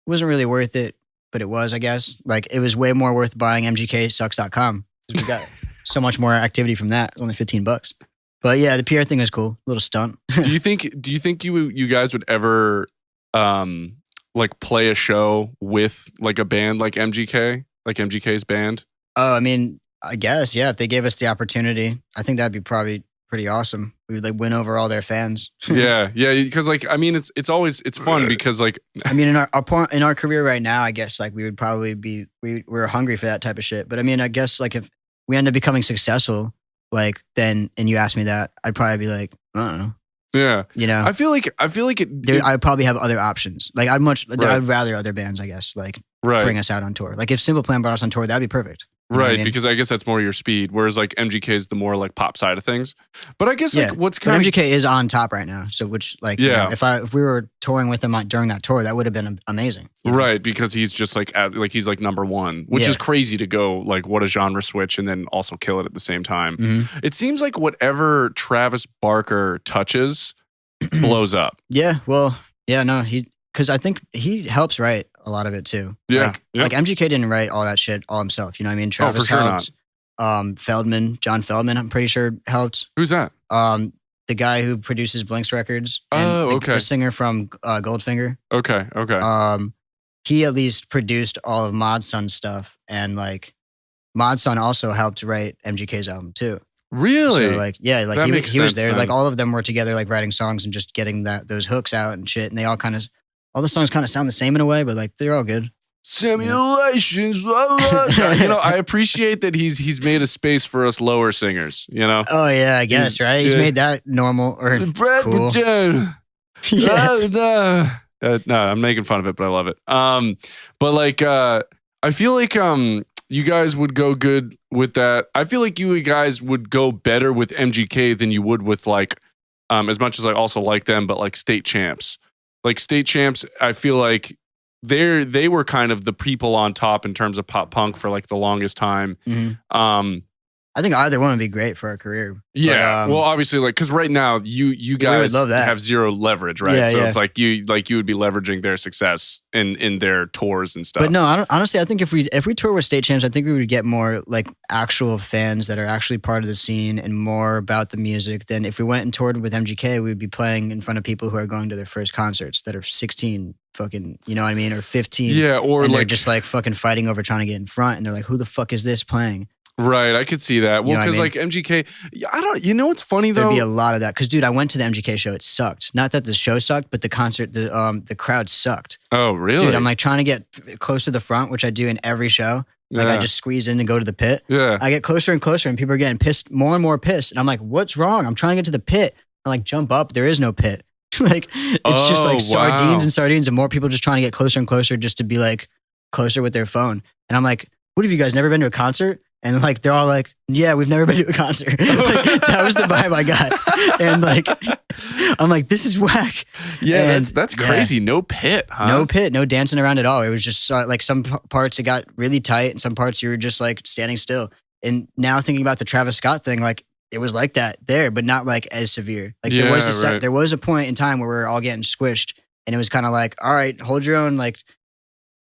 wasn't really worth it, but it was, I guess. Like it was way more worth buying mgksucks.com. We got so much more activity from that. Only $15. But yeah, the PR thing was cool. Little stunt. Do you think you guys would ever like play a show with like a band like MGK, like MGK's band? Oh, I mean, I guess, yeah. If they gave us the opportunity, I think that'd be probably pretty awesome. We would like win over all their fans. yeah, because like I mean, it's always fun because like I mean in our career right now, I guess like we would probably we're hungry for that type of shit. But I mean, I guess like if we end up becoming successful, like then and you ask me that, I'd probably be like, I don't know. Yeah, I feel like I'd probably have other options. Like I'd rather other bands, I guess, like bring us out on tour. Like if Simple Plan brought us on tour, that'd be perfect. Right, I mean? Because I guess that's more your speed, whereas like MGK is the more like pop side of things. But I guess like what's kind of MGK is on top right now, so which like if we were touring with him during that tour, that would have been amazing. Right, because he's just like he's like number one, which is crazy to go like what a genre switch and then also kill it at the same time. Mm-hmm. It seems like whatever Travis Barker touches blows up. Yeah, well, yeah, no, because I think he helps write a lot of it too. Yeah. Like MGK didn't write all that shit all himself. You know what I mean? Travis for sure helped. John Feldman, I'm pretty sure helped. Who's that? The guy who produces Blink's records. And Oh, okay. The singer from Goldfinger. Okay. He at least produced all of Mod Sun's stuff, and like Mod Sun also helped write MGK's album too. Really? So like, yeah, like That he makes was sense there. then. Like all of them were together, like writing songs and just getting those hooks out and shit. And they all the songs kind of sound the same in a way, but like they're all good. Simulations. I appreciate that he's made a space for us lower singers. Oh yeah, I guess right. He's made that normal or Brad cool. Yeah. No, I'm making fun of it, but I love it. But like, I feel like you guys would go good with that. I feel like you guys would go better with MGK than you would with like, as much as I also like them, but like State Champs. Like State Champs, I feel like they were kind of the people on top in terms of pop punk for like the longest time. Mm-hmm. I think either one would be great for our career. Yeah, but, well, obviously, like because right now you guys love that. have zero leverage, right? Yeah, so yeah. it's like you would be leveraging their success in their tours and stuff. But no, honestly, I think if we tour with State Champs, I think we would get more like actual fans that are actually part of the scene and more about the music than if we went and toured with MGK. We would be playing in front of people who are going to their first concerts that are 16, fucking, you know what I mean, or 15. Yeah, or and like they're just like fucking fighting over trying to get in front, and they're like, "Who the fuck is this playing?" Right, I could see that. Well, You know what I because mean? like MGK, I don't. You know what's funny though? There'd be a lot of that. Because dude, I went to the MGK show. It sucked. Not that the show sucked, but the concert, the crowd sucked. Oh, really? Dude, I'm like trying to get close to the front, which I do in every show. Like Yeah. I just squeeze in and go to the pit. Yeah. I get closer and closer, and people are getting pissed, more and more pissed. And I'm like, "What's wrong? I'm trying to get to the pit." I like jump up. There is no pit. Like it's just like wow. sardines, and more people just trying to get closer and closer, just to be like closer with their phone. And I'm like, "What have you guys never been to a concert?" And like they're all like, "Yeah, we've never been to a concert." Like, that was the vibe I got. And like, I'm like, "This is whack." Yeah, And, that's yeah. crazy. No pit, huh? No pit, no dancing around at all. It was just like some parts it got really tight, and some parts you were just like standing still. And now thinking about the Travis Scott thing, like it was like that there, but not like as severe. Like Yeah, right. there was a point in time where we were all getting squished, and it was kind of like, all right, hold your own, like.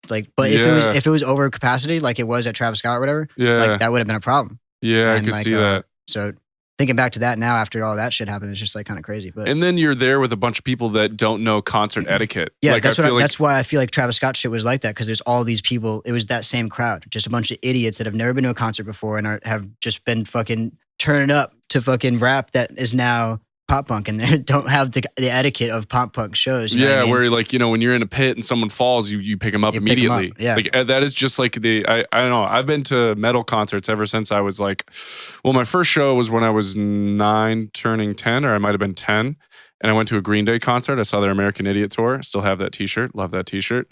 But Yeah. if it was over capacity, like it was at Travis Scott or whatever, Yeah. like that would have been a problem. Yeah, I And, could like, see that. So thinking back to that now, after all that shit happened, it's just like kind of crazy. But And then you're there with a bunch of people that don't know concert etiquette. yeah, like, that's I feel like that's why I feel like Travis Scott shit was like that, because there's all these people. It was that same crowd, just a bunch of idiots that have never been to a concert before and have just been fucking turning up to fucking rap that is now pop punk, and they don't have the etiquette of pop punk shows. You know what I mean? where like when you're in a pit and someone falls, you pick them up You pick 'em immediately. up, yeah. Like that is just like I don't know. I've been to metal concerts ever since I was like, well, my first show was when I was 9, turning 10, or I might have been 10, and I went to a Green Day concert. I saw their American Idiot tour. Still have that T-shirt. Love that T-shirt.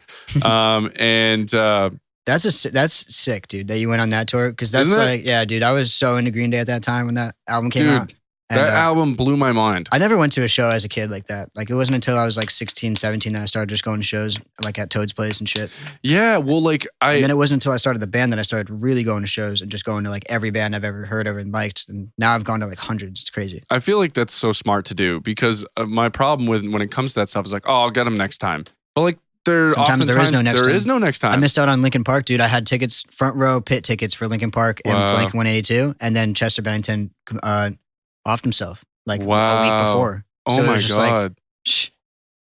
That's sick, dude. That you went on that tour, because that's Isn't it? like, yeah, dude. I was so into Green Day at that time when that album came Dude, out. And, that album blew my mind. I never went to a show as a kid like that. Like it wasn't until I was like 16, 17 that I started just going to shows like at Toad's Place and shit. Yeah, well, like And then it wasn't until I started the band that I started really going to shows and just going to like every band I've ever heard of and liked. And now I've gone to like hundreds. It's crazy. I feel like that's so smart to do, because my problem with when it comes to that stuff is like, oh, I'll get them next time. But like Sometimes there is no next there time. is no next time. I missed out on Linkin Park, dude. I had tickets, front row pit tickets for Linkin Park and Wow. Blink 182. And then Chester Bennington offed himself like a Wow. week before. Oh So it my was just like, god. shh,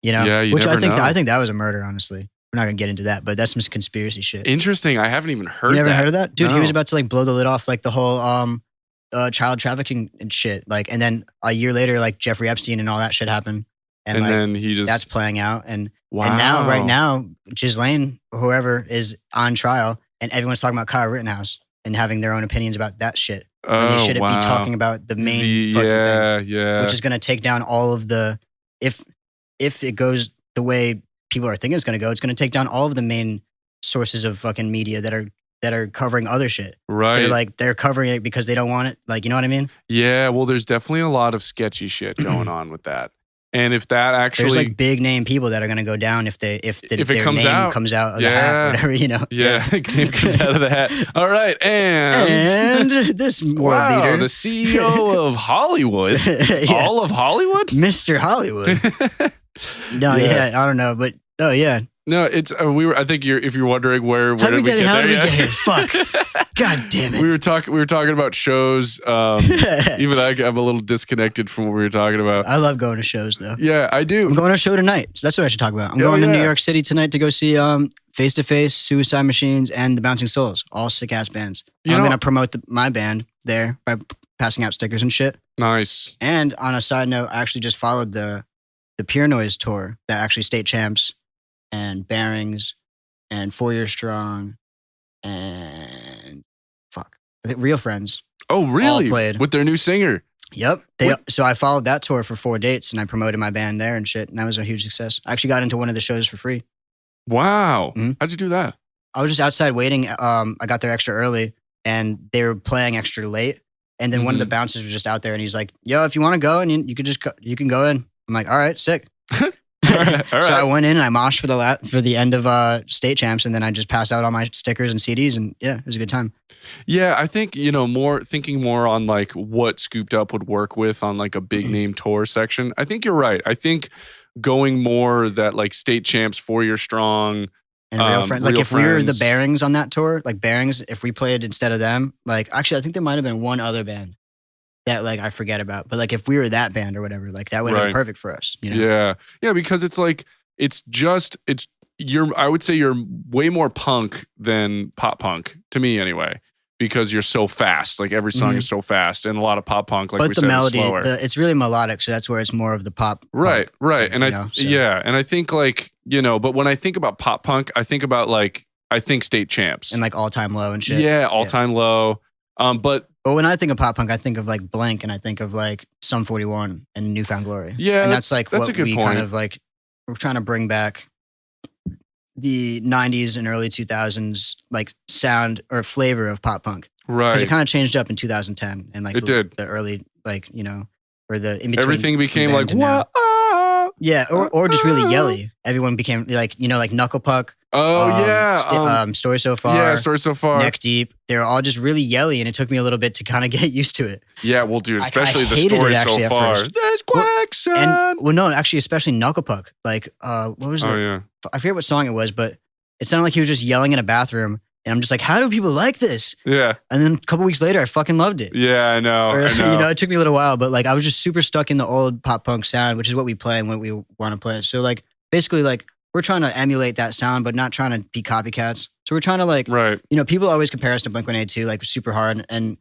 you know, Yeah, you which never know. I think that was a murder, honestly. We're not gonna get into that, but that's some conspiracy shit. Interesting. I haven't even heard You never that. heard of that? Dude, he No. was about to like blow the lid off like the whole child trafficking and shit. Like, and then a year later, like Jeffrey Epstein and all that shit happened. And like, then he just that's playing out. And wow. now, right now, Ghislaine, whoever, is on trial, and everyone's talking about Kyle Rittenhouse and having their own opinions about that shit. And they shouldn't be talking about the main fucking thing, yeah. which is going to take down all of the. If it goes the way people are thinking it's going to go, it's going to take down all of the main sources of fucking media that are covering other shit. right. They're covering it because they don't want it. Like, you know what I mean? Yeah, well, there's definitely a lot of sketchy shit going on with that. And if that actually There's like big name people that are going to go down if their comes name out. comes out of the Yeah. hat, or whatever, you know? yeah, name comes out of the hat. All right, And this world wow, leader, the CEO of Hollywood, yeah, all of Hollywood. Mr. Hollywood. No, Yeah. yeah, I don't know, but oh yeah, No, it's I think if you're wondering where How did we get there? get here? Fuck. God damn it. We were talking about shows. Even I'm a little disconnected from what we were talking about. I love going to shows though. Yeah, I do. I'm going to a show tonight. So that's what I should talk about. I'm going to New York City tonight to go see Face to Face, Suicide Machines, and the Bouncing Souls. All sick ass bands. I'm going to promote my band there by passing out stickers and shit. Nice. And on a side note, I actually just followed the Pure Noise tour that actually State Champs and Bearings and 4 Year Strong and I think Real Friends. Oh, really? All played. With their new singer. Yep. So I followed that tour for 4 dates and I promoted my band there and shit. And that was a huge success. I actually got into one of the shows for free. Wow. Mm-hmm. How'd you do that? I was just outside waiting. I got there extra early and they were playing extra late. And then one of the bouncers was just out there and he's like, yo, if you want to go and you can go in. I'm like, all right, sick. All right. So I went in and I moshed for the end of State Champs, and then I just passed out all my stickers and CDs, and yeah, it was a good time. Yeah, I think thinking more on like what Scooped Up would work with on like a big name tour section. I think you're right. I think going more that like State Champs, 4 Year Strong, and Real Friends. Like if we were the Bearings on that tour, like Bearings, if we played instead of them, like actually I think there might have been one other band that like I forget about, but like if we were that band or whatever, like that would have been perfect for us. You know? Yeah, because it's like I would say you're way more punk than pop punk to me anyway, because you're so fast. Like every song is so fast, and a lot of pop punk, like but we the said, melody, is slower. It's really melodic, so that's where it's more of the pop. Right, punk, and and I think like but when I think about pop punk, I think about like State Champs and like All Time Low and shit. Yeah, All Time Low. But when I think of pop punk, I think of like Blink and I think of like Sum 41 and Newfound Glory. Yeah, and that's like what a good we point. Kind of like we're trying to bring back the 90s and early 2000s like sound or flavor of pop punk. Right. Because it kind of changed up in 2010 and like did. The early like or the in between. Everything became like what? Yeah, or just really yelly. Everyone became like like Knuckle Puck. Story So Far. Yeah, Story So Far. Neck Deep. They're all just really yelly, and it took me a little bit to kind of get used to it. Yeah, well, dude, especially I the Story So Far. There's quicksand. Actually, especially Knuckle Puck. Like, what was it? Oh yeah, I forget what song it was, but it sounded like he was just yelling in a bathroom, and I'm just like, how do people like this? Yeah. And then a couple weeks later, I fucking loved it. Yeah, I know. It took me a little while, but like I was just super stuck in the old pop punk sound, which is what we play and what we want to play. So like basically like we're trying to emulate that sound, but not trying to be copycats. So we're trying to like, people always compare us to Blink-182 like super hard, and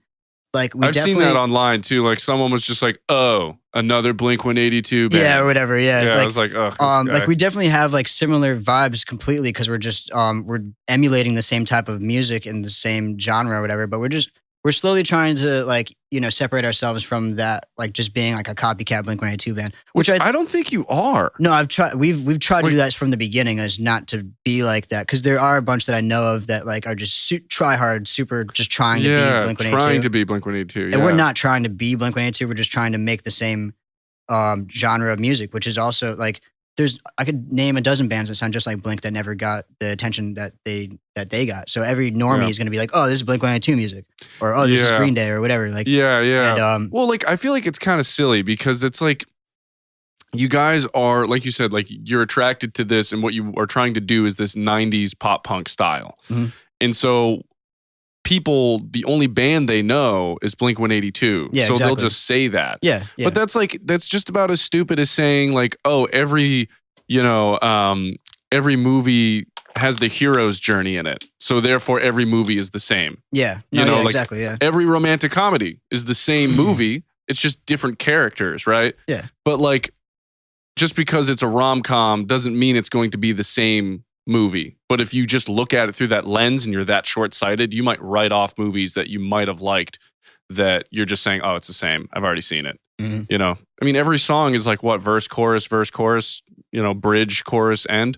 like I've seen that online too. Like someone was just like, "Oh, another Blink-182 band." Yeah, or whatever. Yeah, I was like, "Oh." Like we definitely have like similar vibes completely because we're just we're emulating the same type of music in the same genre or whatever. But we're slowly trying to like separate ourselves from that, like just being like a copycat Blink-182 band. Which I don't think you are. No, I've tried. We've tried to do that from the beginning, is not to be like that, because there are a bunch that I know of that like are just try hard, super just trying to be Blink-182. Trying to be Blink-182. And we're not trying to be Blink-182. We're just trying to make the same genre of music, which is also like I could name a dozen bands that sound just like Blink that never got the attention that they got. So every normie is going to be like, oh, this is Blink-182 music, or oh, this is Green Day, or whatever. Like, And, well, like I feel like it's kind of silly because it's like you guys are, like you said, like you're attracted to this, and what you are trying to do is this '90s pop punk style, and so people, the only band they know is Blink-182. Yeah, so exactly. they'll just say that. Yeah. But that's just about as stupid as saying like, oh, every movie has the hero's journey in it. So therefore every movie is the same. Yeah. Exactly. Yeah. Every romantic comedy is the same movie. It's just different characters, right? Yeah. But like, just because it's a rom-com doesn't mean it's going to be the same movie. But if you just look at it through that lens and you're that short-sighted, you might write off movies that you might have liked that you're just saying, oh, it's the same. I've already seen it. I mean, every song is like what? Verse, chorus, bridge, chorus, end.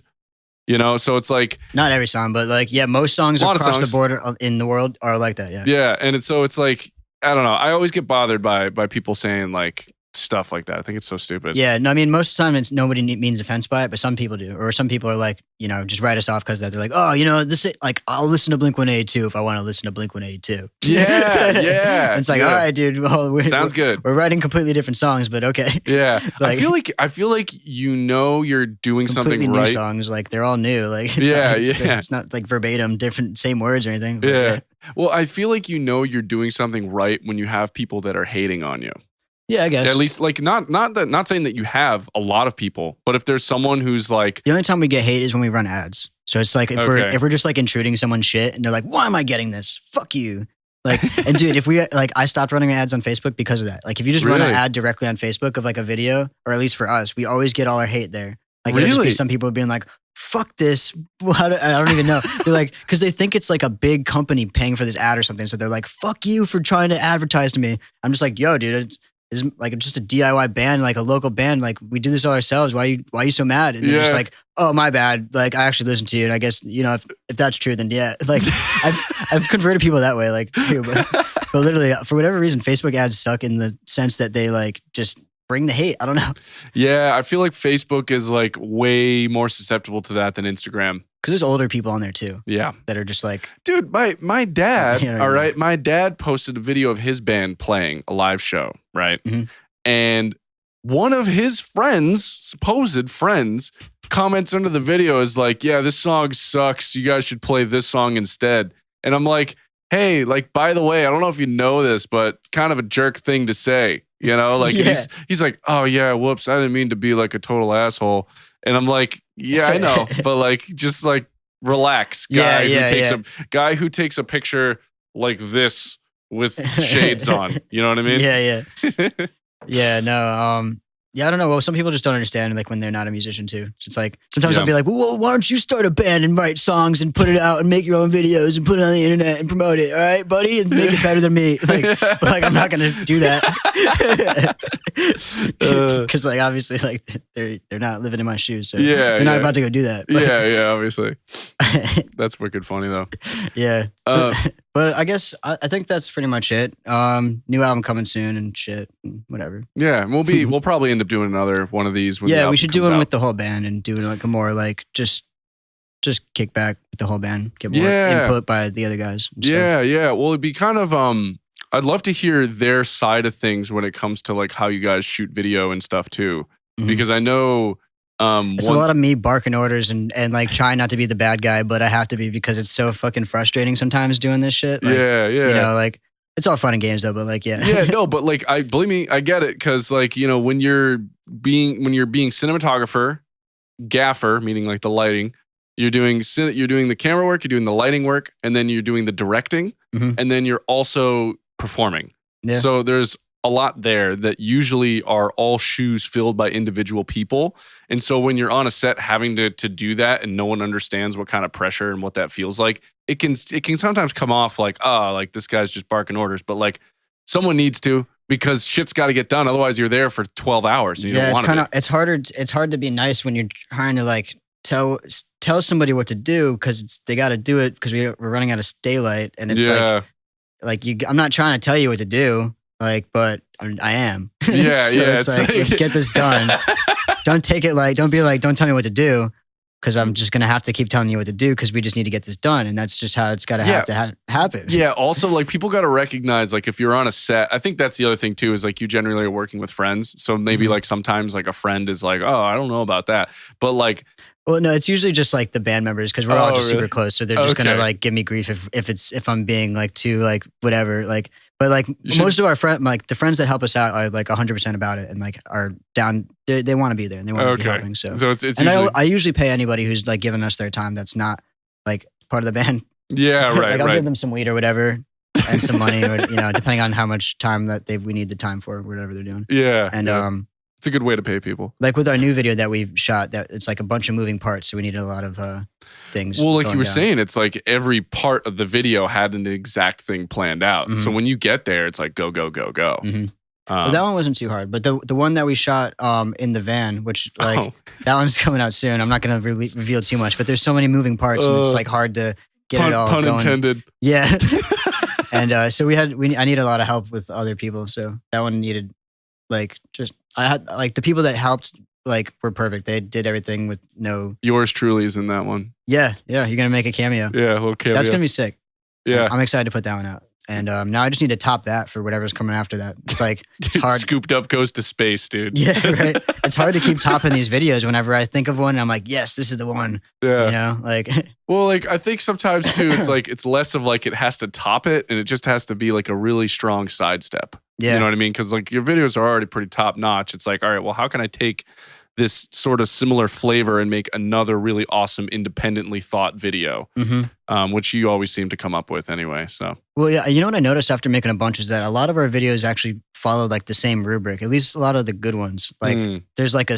So it's like... Not every song, but like, yeah, most songs across the board in the world are like that, yeah. Yeah, and it's like, I don't know. I always get bothered by people saying like, stuff like that. I think it's so stupid. Yeah, no, I mean, most of the time it's nobody means offense by it, but some people do. Or some people are like, just write us off because they're like, oh, this is like, I'll listen to Blink-182 if I want to listen to Blink-182. Yeah. It's like, all right, dude. Well, sounds good. We're writing completely different songs, but okay. Yeah. I feel like you're doing something new right. songs, like they're all new. Like it's not like verbatim, different, same words or anything. Yeah. Well, I feel like you're doing something right when you have people that are hating on you. Yeah, I guess. At least, like, not saying that you have a lot of people, but if there's someone who's like, the only time we get hate is when we run ads. So it's like if we're just like intruding someone's shit, and they're like, "Why am I getting this? Fuck you!" Like, and dude, if we like, I stopped running ads on Facebook because of that. Like, if you just run an ad directly on Facebook of like a video, or at least for us, we always get all our hate there. Like, it'll just be some people being like, fuck this. I don't even know. They're like, because they think it's like a big company paying for this ad or something. So they're like, fuck you for trying to advertise to me. I'm just like, yo, dude, it's like just a DIY band, like a local band. Like, we do this all ourselves. Why are you so mad? And they're just like, oh, my bad. Like, I actually listened to you. And I guess, if that's true, then yeah. Like, I've converted people that way, like, too. But literally, for whatever reason, Facebook ads suck in the sense that they like just bring the hate. I don't know. Yeah, I feel like Facebook is like way more susceptible to that than Instagram. Because there's older people on there too. Yeah. That are just like... Dude, my dad, all right? My dad posted a video of his band playing a live show, right? Mm-hmm. And one of his friends, supposed friends, comments under the video is like, yeah, this song sucks. You guys should play this song instead. And I'm like, hey, like, by the way, I don't know if you know this, but it's kind of a jerk thing to say. Like he's like, oh yeah, whoops, I didn't mean to be like a total asshole. And I'm like, yeah, I know, but like, just like relax, guy who takes a picture like this with shades on. You know what I mean? Yeah. Yeah, no, yeah, I don't know. Well, some people just don't understand, like, when they're not a musician too. It's like, sometimes I'll be like, well, why don't you start a band and write songs and put it out and make your own videos and put it on the internet and promote it, all right, buddy? And make it better than me. Like I'm not going to do that. Because, like, obviously, like, they're not living in my shoes. So they're not about to go do that. But, yeah, obviously. That's wicked funny, though. Yeah. So, but I guess I think that's pretty much it. New album coming soon and shit and whatever. Yeah, we'll probably end up doing another one of these. When we should do one with the whole band and do like a more like just kick back with the whole band, get more input by the other guys. Yeah. Well, it'd be kind of I'd love to hear their side of things when it comes to like how you guys shoot video and stuff too, because I know. It's a lot of me barking orders and like trying not to be the bad guy, but I have to be because it's so fucking frustrating sometimes doing this shit. Like, like it's all fun and games though, but like, yeah, no, but like, believe me, I get it. Cause like, when you're being cinematographer, gaffer, meaning like the lighting, you're doing the camera work, you're doing the lighting work, and then you're doing the directing, and then you're also performing. Yeah. So there's a lot there that usually are all shoes filled by individual people. And so when you're on a set having to do that and no one understands what kind of pressure and what that feels like, it can sometimes come off like, like this guy's just barking orders. But like someone needs to, because shit's got to get done. Otherwise you're there for 12 hours and you don't want to. It's hard to be nice when you're trying to like tell somebody what to do because they got to do it because we're running out of daylight. And it's I'm not trying to tell you what to do. Like, but I am. Yeah, so it's like, let's get this done. Don't take it like, don't be like, don't tell me what to do, because I'm just going to have to keep telling you what to do because we just need to get this done. And that's just how it's got to have to happen. Yeah, also, like, people got to recognize, like, if you're on a set, I think that's the other thing, too, is, like, you generally are working with friends. So maybe, like, sometimes, like, a friend is like, oh, I don't know about that. But, like... Well, no, it's usually just, like, the band members because we're all just super close. So they're just going to, like, give me grief if I'm being, like, too, like, whatever, like... But like most of our friends, like the friends that help us out are like 100% about it and like are down. They want to be there and they want to be helping. So it's and usually... I usually pay anybody who's like giving us their time that's not like part of the band. Yeah, right. Like I'll give them some weed or whatever and some money or depending on how much time that we need the time for whatever they're doing. Yeah, and it's a good way to pay people. Like with our new video that we shot, that it's like a bunch of moving parts, so we needed a lot of things. Well, like you were saying, it's like every part of the video had an exact thing planned out. Mm-hmm. So when you get there, it's like go, go, go, go. Mm-hmm. Well, that one wasn't too hard, but the one that we shot in the van, which like that one's coming out soon. I'm not going to reveal too much, but there's so many moving parts, and it's like hard to get it all pun going. Intended. Yeah. And so I need a lot of help with other people, so that one needed Like just I had like the people that helped like were perfect. They did everything with no. Yours truly is in that one. Yeah. You're gonna make a cameo. Yeah, a little cameo. That's gonna be sick. Yeah. I'm excited to put that one out. And now I just need to top that for whatever's coming after that. It's like it's hard. Scooped Up goes to space, dude. Yeah, right. It's hard to keep topping these videos. Whenever I think of one, I'm like, yes, this is the one. Yeah. You know, like. Well, like I think sometimes too, it's like it's less of like it has to top it, and it just has to be like a really strong sidestep. Yeah. You know what I mean? Because like your videos are already pretty top notch. It's like, all right, well, how can I take this sort of similar flavor and make another really awesome independently thought video, which you always seem to come up with anyway. So, well, yeah, you know what I noticed after making a bunch is that a lot of our videos actually follow like the same rubric. At least a lot of the good ones. Like there's like a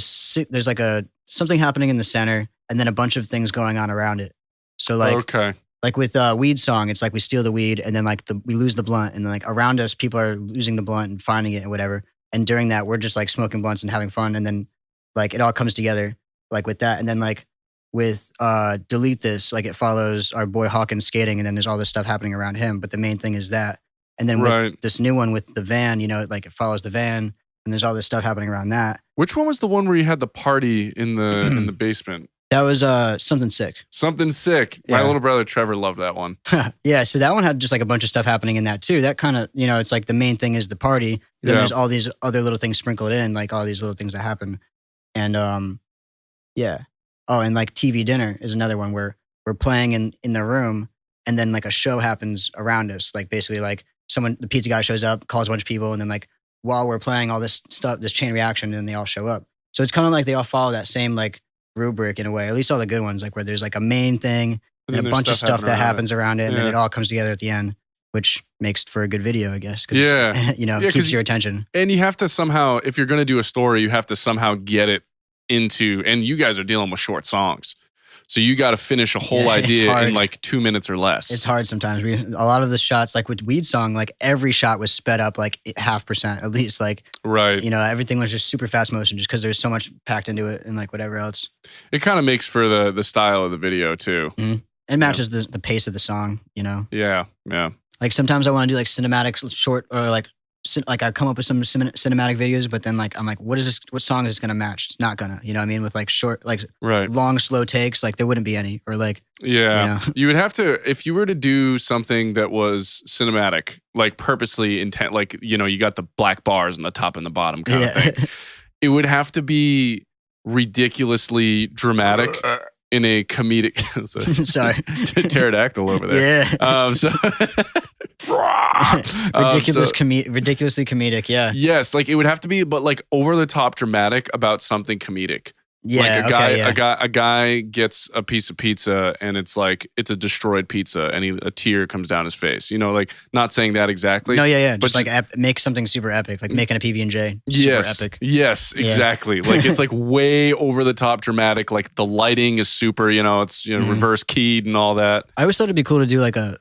something happening in the center, and then a bunch of things going on around it. So like like with Weed Song, it's like we steal the weed, and then like we lose the blunt, and then like around us, people are losing the blunt and finding it and whatever. And during that, we're just like smoking blunts and having fun, and then like it all comes together like with that. And then like with Delete This, like it follows our boy Hawkins skating, and then there's all this stuff happening around him. But the main thing is that. And then with this new one with the van, you know, like it follows the van, and there's all this stuff happening around that. Which one was the one where you had the party in the in the basement? That was Something Sick. Something Sick. Yeah. My little brother Trevor loved that one. Yeah, so that one had just like a bunch of stuff happening in that too. That kind of, you know, it's like the main thing is the party. Then there's all these other little things sprinkled in, like all these little things that happen. And yeah. Oh, and like TV Dinner is another one where we're playing in the room, and then like a show happens around us. Like basically like the pizza guy shows up, calls a bunch of people, and then like while we're playing all this stuff, this chain reaction, and they all show up. So it's kind of like they all follow that same like rubric in a way, at least all the good ones, like where there's like a main thing and a bunch of stuff that happens around it, and then it all comes together at the end, which makes for a good video, I guess. You know, keeps your attention. And you have to somehow, if you're going to do a story, you have to somehow get it into, and you guys are dealing with short songs. So you got to finish a whole idea in like 2 minutes or less. It's hard sometimes. A lot of the shots, like with Weed Song, like every shot was sped up like 0.5% at least. Like, you know, everything was just super fast motion just because there's so much packed into it and like whatever else. It kind of makes for the style of the video too. It matches the pace of the song, you know? Yeah. Like sometimes I want to do like cinematic short or like I come up with some cinematic videos, but then like I'm like, what song is this gonna match? It's not gonna, you know what I mean? With like short, like long, slow takes, like there wouldn't be any, or like you know. You would have to, if you were to do something that was cinematic, like purposely intent, like, you know, you got the black bars on the top and the bottom kind of thing. It would have to be ridiculously dramatic in a comedic. Sorry, pterodactyl over there. Ridiculously comedic. Yeah. Yes, like it would have to be, but like over the top dramatic about something comedic. Yeah, like a guy gets a piece of pizza and it's like it's a destroyed pizza and a tear comes down his face. You know, like not saying that exactly. No, but just like make something super epic, like making a PB&J. Super epic. Yes, exactly. Like it's like way over the top dramatic. Like the lighting is super. You know, it's reverse keyed and all that. I always thought it'd be cool to do like a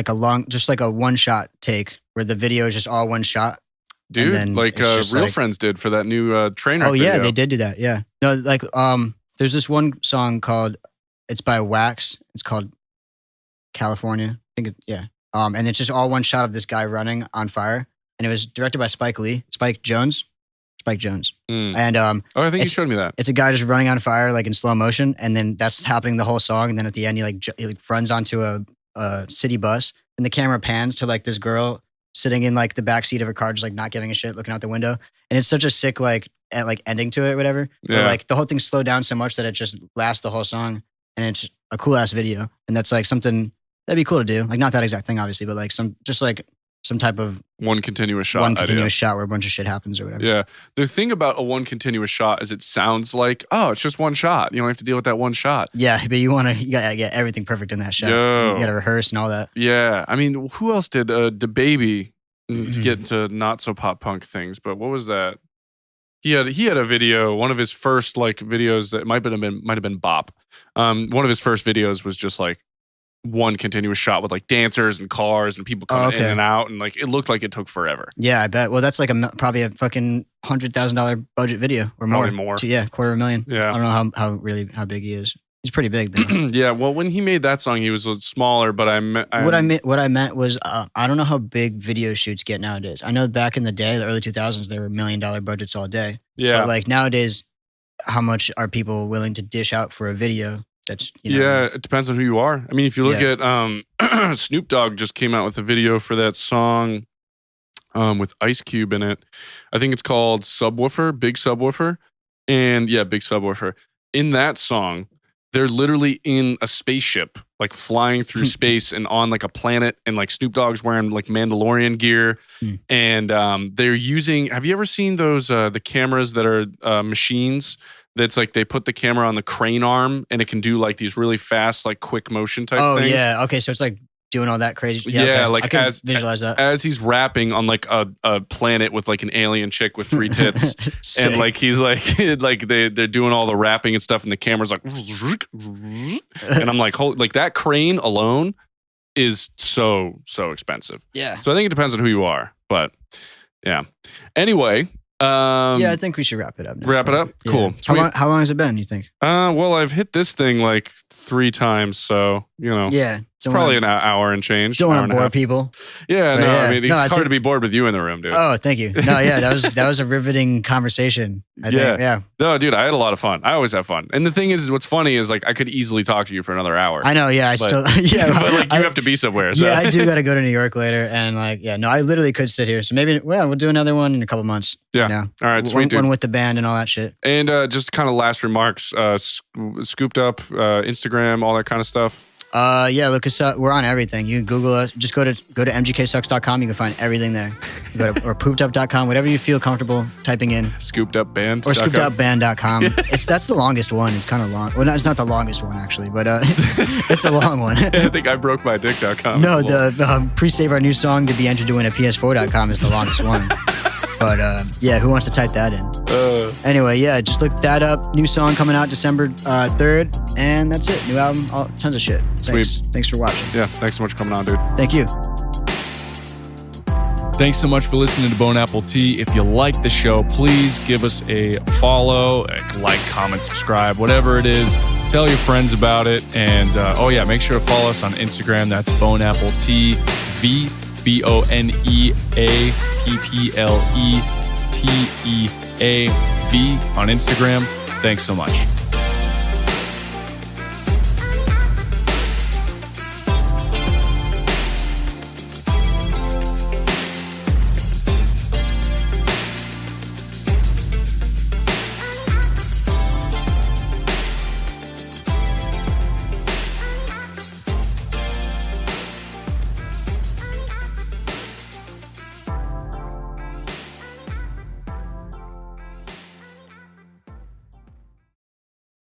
long, just like a one shot take where the video is just all one shot. Dude, like Real Friends did for that new train wreck video. they did do that. Yeah. No, like there's this one song called, it's by Wax. It's called California. I think and it's just all one shot of this guy running on fire. And it was directed by Spike Jonze. And I think you showed me that. It's a guy just running on fire like in slow motion, and then that's happening the whole song. And then at the end, he runs onto a city bus, and the camera pans to like this girl sitting in like the backseat of her car, just like not giving a shit, looking out the window. And it's such a sick like ending to it, whatever. Yeah. But like the whole thing slowed down so much that it just lasts the whole song, and it's a cool ass video. And that's like something that'd be cool to do. Like not that exact thing, obviously, but like some type of one continuous shot. Shot where a bunch of shit happens or whatever. Yeah. The thing about a one continuous shot is it sounds like, oh, it's just one shot. You don't have to deal with that one shot. Yeah, but you gotta get everything perfect in that shot. You gotta rehearse and all that. Yeah. I mean, who else did DaBaby to get into not so pop punk things? But what was that? He had a video, one of his first like videos that might have been Bop. One of his first videos was just like one continuous shot with like dancers and cars and people coming in and out, and like it looked like it took forever. Yeah, I bet. Well, that's like probably a fucking $100,000 budget video or more. Probably more. $250,000. Yeah. Yeah, I don't know how big he is. He's pretty big though. Yeah, well, when he made that song, he was smaller, but What I meant was I don't know how big video shoots get nowadays. I know back in the day, the early 2000s, there were $1 million budgets all day. Yeah. But like nowadays, how much are people willing to dish out for a video? That's Yeah, it depends on who you are. I mean, if you look at Snoop Dogg just came out with a video for that song with Ice Cube in it. I think it's called Subwoofer, Big Subwoofer. And yeah, Big Subwoofer. In that song, they're literally in a spaceship, like flying through space and on like a planet. And like Snoop Dogg's wearing like Mandalorian gear. And they're using, have you ever seen those, the cameras that are machines? That's like they put the camera on the crane arm and it can do like these really fast, like quick motion type things. Oh, yeah. Okay. So it's like doing all that crazy. Yeah, okay. like I can visualize that. As he's rapping on like a planet with like an alien chick with 3 tits, and like he's like they're doing all the rapping and stuff, and the camera's like, and I'm like, like that crane alone is so expensive. Yeah. So I think it depends on who you are, but yeah. Anyway. Yeah, I think we should wrap it up now. Wrap it up? Yeah. Cool. How long has it been, you think? Well, I've hit this thing like 3 times, so, Yeah. Probably an hour and change. Don't want to bore people. Yeah, But no, yeah. I mean, it's No, I hard to be bored with you in the room, dude. Oh, thank you. No, yeah, that was a riveting conversation. I think. Yeah. No, dude, I had a lot of fun. I always have fun. And the thing is, what's funny is like I could easily talk to you for another hour. I know, yeah. but like you have to be somewhere. So. Yeah, I do got to go to New York later. And like, yeah, no, I literally could sit here. So maybe, we'll do another one in a couple months. Yeah. All right, sweet, dude. One with the band and all that shit. And just kind of last remarks, Scooped Up, Instagram, all that kind of stuff. Yeah, look us up. We're on everything. You can Google us. Just go to mgksucks.com. You can find everything there. Go to, or poopedup.com, whatever you feel comfortable typing in. Scooped Up Band. Or scoopedupband.com. That's the longest one. It's kind of long. Well, no, it's not the longest one actually, but it's a long one. I think I broke my dick.com. No, the pre-save our new song to be entered to win at PS4.com is the longest one. But yeah, who wants to type that in? Anyway, yeah, just look that up. New song coming out December 3rd, and that's it. New album, tons of shit. Thanks. Sweet. Thanks for watching. Yeah, thanks so much for coming on, dude. Thank you. Thanks so much for listening to Bone Apple Tea. If you like the show, please give us a follow, like, comment, subscribe, whatever it is. Tell your friends about it. And make sure to follow us on Instagram. That's Bone Apple TV. BoneAppleTeav on Instagram. Thanks so much.